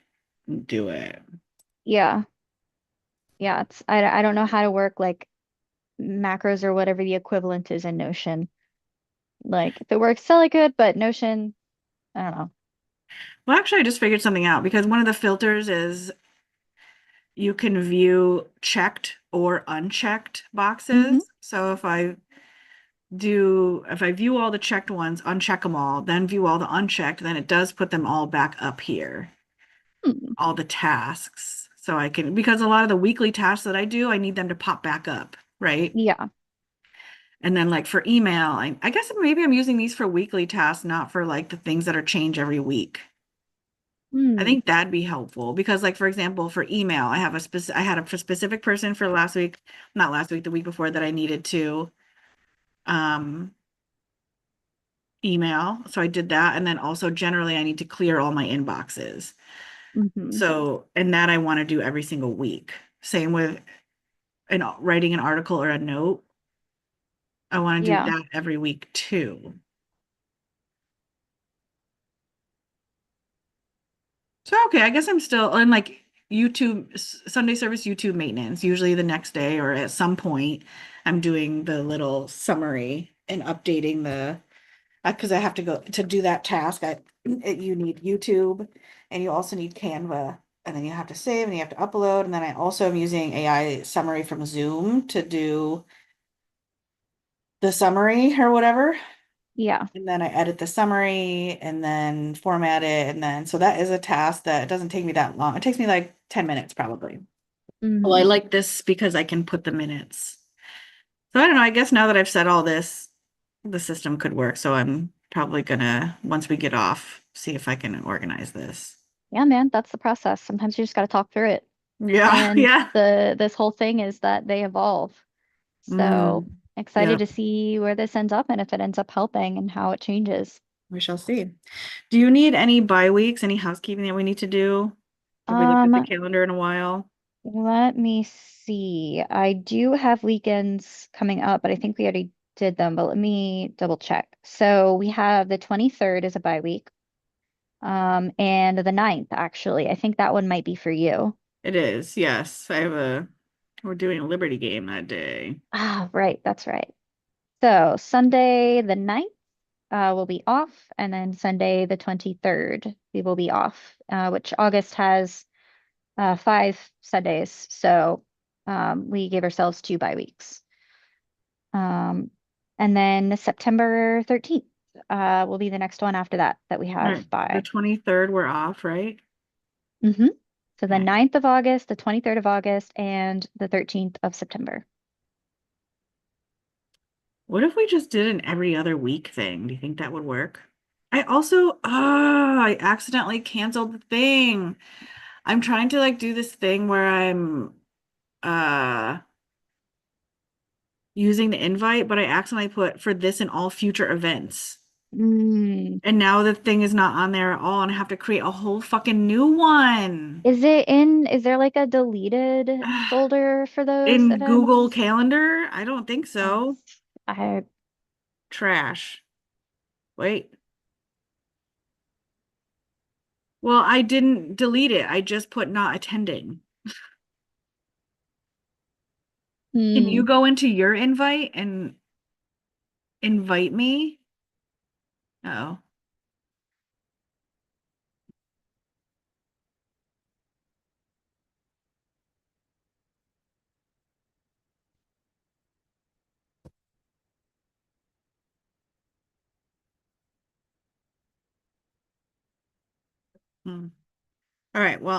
do it. Yeah. Yeah. I don't know how to work like macros or whatever the equivalent is in Notion. Like if it works silly good, but Notion, I don't know. Well, actually, I just figured something out because one of the filters is you can view checked or unchecked Mm-hmm. boxes. So if I view all the checked ones, uncheck them all, then view all the unchecked, then it does put them all back up here, Hmm. all the tasks. So I can, because a lot of the weekly tasks that I do, I need them to pop back up, right? Yeah. And then like for email, I guess maybe I'm using these for weekly tasks, not for like the things that are changed every week. I Hmm. think that'd be helpful because like for example, for email, I had a specific person for last week, not last week, the week before that I needed to um email. So I did that. And then also generally I need to clear all my inboxes. Mm-hmm. So, and that I want to do every single week. Same with writing an article or a note. I want to do Yeah. that every week too. So okay, I guess I'm still on like Sunday service YouTube maintenance. Usually the next day or at some point, I'm doing the little summary and updating the because I have to go to do that task. You need YouTube and you also need Canva, and then you have to save and you have to upload. And then I also am using AI summary from Zoom to do the summary or whatever. Yeah. And then I edit the summary and then format it. And then, so that is a task that it doesn't take me that long. It takes me like 10 minutes probably. Well, I Mm-hmm. like this because I can put the minutes. So I don't know. I guess now that I've said all this, the system could work. So I'm probably gonna, once we get off, see if I can organize this. Yeah, man, that's the process. Sometimes you just got to talk through it. Yeah, And yeah. this whole thing is that they evolve. So Mm, excited yeah, to see where this ends up and if it ends up helping and how it changes. we shall see. Do you need any bye weeks, any housekeeping that we need to do? Have we looked at the Um, calendar in a while? Let me see. I do have weekends coming up, but I think we already did them, but let me double check. So we have the 23rd is a bye week. And the 9th, actually. I think that one might be for you. It is, yes. We're doing a Liberty game that day. Ah, right, that's right. So Sunday the 9th will be off, and then Sunday the 23rd we will be off, which August has 5 Sundays. So we gave ourselves 2 bye weeks. Um, and then September 13th will be the next one after that we All have right, the by. 23rd we're off, right? hmm So the Okay. 9th of August, the 23rd of August, and the 13th of September. What if we just did an every other week thing? Do you think that would work? I accidentally canceled the thing. I'm trying to like do this thing where I'm uh using the invite, but I accidentally put for this and all future events. Mm. And now the thing is not on there at all, and I have to create a whole fucking new one. Is there like a deleted folder for those In Google events? Calendar? I don't think Uh, so. I, Trash. Wait. Well, I didn't delete it. I just put not attending. Can you hmm. go into your invite and invite me? Oh, Hmm. All right, well,